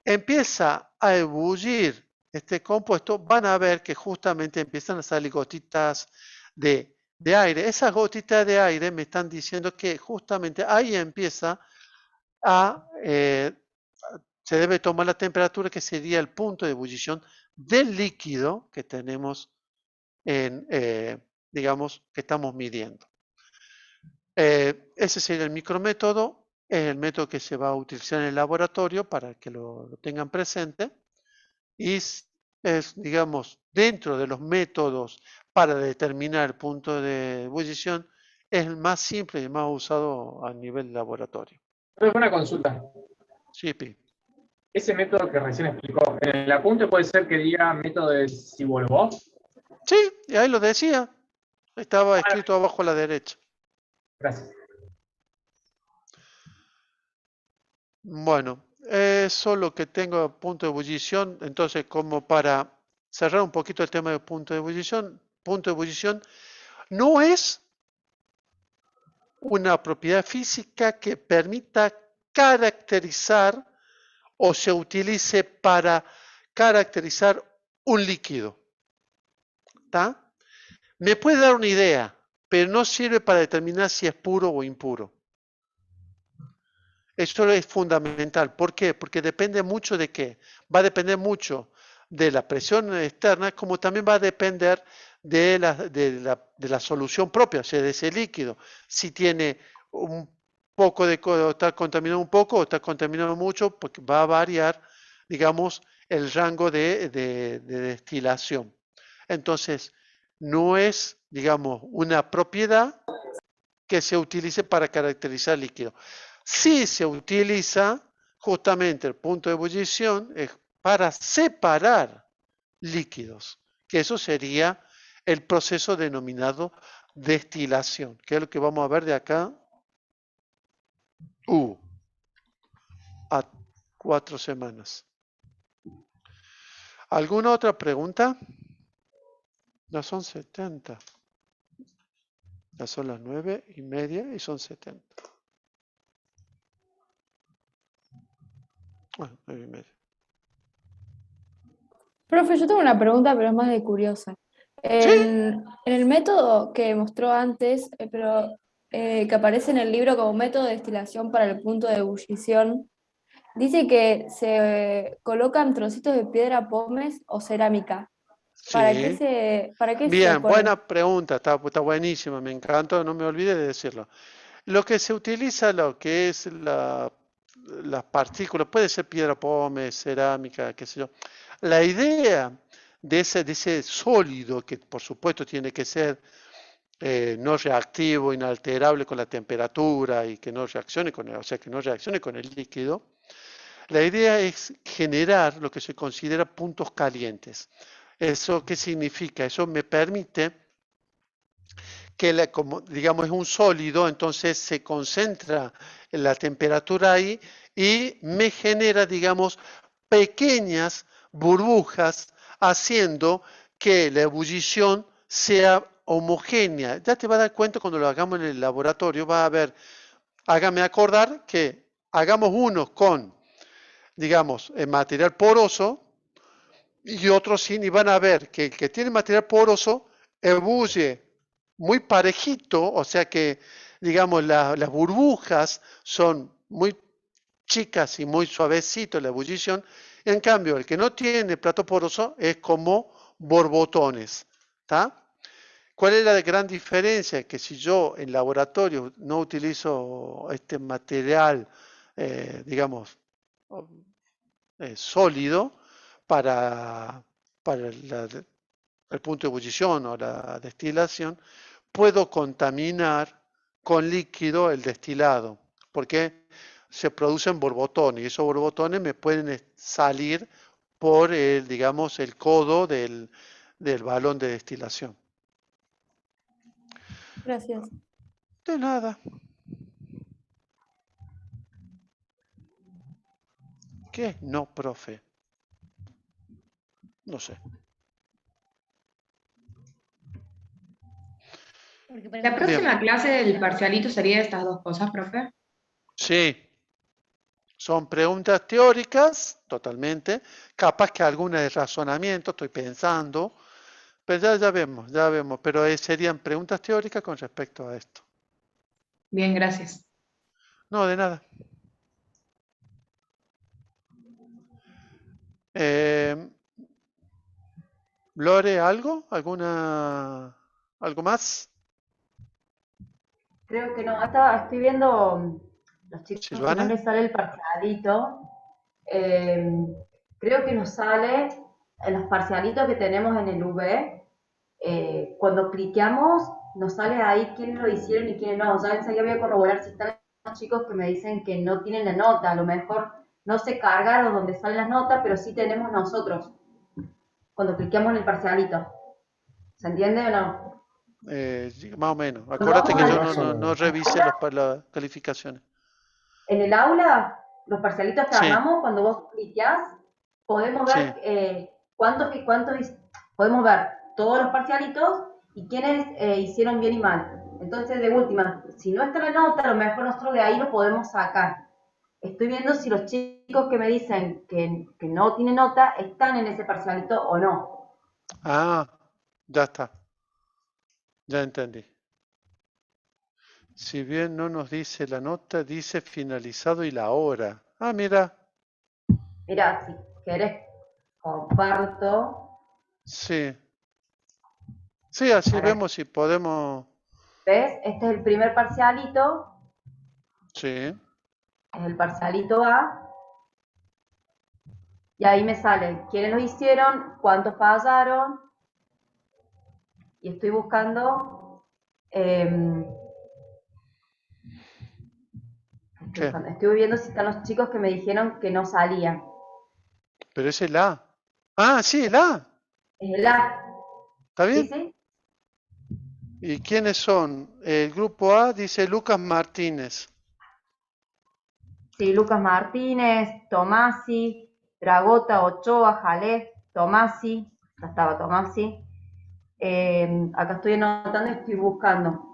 empieza a ebullir este compuesto, van a ver que justamente empiezan a salir gotitas de aire. Esas gotitas de aire me están diciendo que justamente ahí empieza se debe tomar la temperatura que sería el punto de ebullición del líquido que tenemos digamos, que estamos midiendo. Ese sería el micrométodo, es el método que se va a utilizar en el laboratorio para que lo tengan presente y es, digamos, dentro de los métodos para determinar el punto de ebullición, es el más simple y el más usado a nivel laboratorio. Una consulta. Sí, Pi. Ese método que recién explicó, en el apunte puede ser que diga método de Sibolov. Sí, y ahí lo decía. Estaba escrito abajo a la derecha. Gracias. Bueno, eso es lo que tengo punto de ebullición. Entonces, como para cerrar un poquito el tema de punto de ebullición no es una propiedad física que permita caracterizar o se utilice para caracterizar un líquido. ¿Está? Me puede dar una idea, pero no sirve para determinar si es puro o impuro. Esto es fundamental. ¿Por qué? Porque depende mucho de qué. Va a depender mucho de la presión externa, como también va a depender de la solución propia, o sea, de ese líquido. Si tiene un poco está contaminado un poco o está contaminado mucho, porque va a variar, digamos, el rango de destilación. Entonces, no es, digamos, una propiedad que se utilice para caracterizar líquido. Sí se utiliza justamente el punto de ebullición para separar líquidos, que eso sería el proceso denominado destilación, que es lo que vamos a ver de acá a 4 semanas. ¿Alguna otra pregunta? Ya son 70. Ya son las 9:30 y son 70. Bueno, 9:30. Profe, yo tengo una pregunta, pero es más de curiosa. En el método que mostró antes, que aparece en el libro como método de destilación para el punto de ebullición, dice que se colocan trocitos de piedra pómez o cerámica. ¿Para qué Sí. se Bien, pone? buena pregunta, está buenísima, me encantó, no me olvide de decirlo. Lo que se utiliza, lo que es las partículas, puede ser piedra pómez, cerámica, qué sé yo. La idea de ese sólido, que por supuesto tiene que ser no reactivo, inalterable con la temperatura y que no reaccione con o sea, que no reaccione con el líquido, la idea es generar lo que se considera puntos calientes. ¿Eso qué significa? Eso me permite que, como digamos, es un sólido, entonces se concentra la temperatura ahí y me genera, digamos, pequeñas burbujas haciendo que la ebullición sea homogénea. Ya te vas a dar cuenta cuando lo hagamos en el laboratorio, va a ver, hágame acordar que hagamos unos con, digamos, material poroso y otros sin, y van a ver que el que tiene material poroso ebulle muy parejito, o sea que, digamos, las burbujas son muy chicas y muy suavecito la ebullición. En cambio, el que no tiene plato poroso es como borbotones. ¿Tá? ¿Cuál es la gran diferencia? Que si yo en laboratorio no utilizo este material, digamos, sólido para el punto de ebullición o la destilación, puedo contaminar con líquido el destilado, porque se producen borbotones y esos borbotones me pueden salir por el, digamos, el codo del balón de destilación. Gracias. De nada. ¿Qué? No, profe. No sé. La próxima clase del parcialito sería de estas dos cosas, profe. Sí. Son preguntas teóricas, totalmente. Capaz que alguna de razonamiento, estoy pensando. Pero ya vemos. Pero serían preguntas teóricas con respecto a esto. Bien, gracias. No, de nada. Lore, ¿algo? ¿Algo más? Creo que no. Estoy viendo los chicos que no ¿Silvana? les sale el parcialito. Creo que nos sale en los parcialitos que tenemos en el V. Cuando cliqueamos, nos sale ahí quiénes lo hicieron y quiénes no. Ya enseguida voy a corroborar si están los chicos que me dicen que no tienen la nota. A lo mejor no se cargaron donde salen las notas, pero sí tenemos nosotros. Cuando cliqueamos en el parcialito. ¿Se entiende o no? Más o menos. Acuérdate que yo no revisé las calificaciones. En el aula, los parcialitos que armamos, cuando vos cliqueás, podemos ver cuántos podemos ver todos los parcialitos y quiénes hicieron bien y mal. Entonces, de última, si no está la nota, a lo mejor nosotros de ahí lo podemos sacar. Estoy viendo si los chicos que me dicen que no tienen nota están en ese parcialito o no. Ah, ya está. Ya entendí. Si bien no nos dice la nota, dice finalizado y la hora. Ah, mira. Mira, si querés, comparto. Sí. Sí, así vemos si podemos. ¿Ves? Este es el primer parcialito. Sí. Es el parcialito A. Y ahí me sale quiénes lo hicieron, cuántos fallaron. Y estoy buscando. Estoy viendo si están los chicos que me dijeron que no salían. Pero es el A. Ah, sí, el A. Es el A. ¿Está bien? ¿Sí, sí? ¿Y quiénes son? El grupo A dice Lucas Martínez. Sí, Lucas Martínez, Tomasi, Dragota, Ochoa, Jalef, Tomasi. Acá estaba Tomasi. Acá estoy anotando y estoy buscando.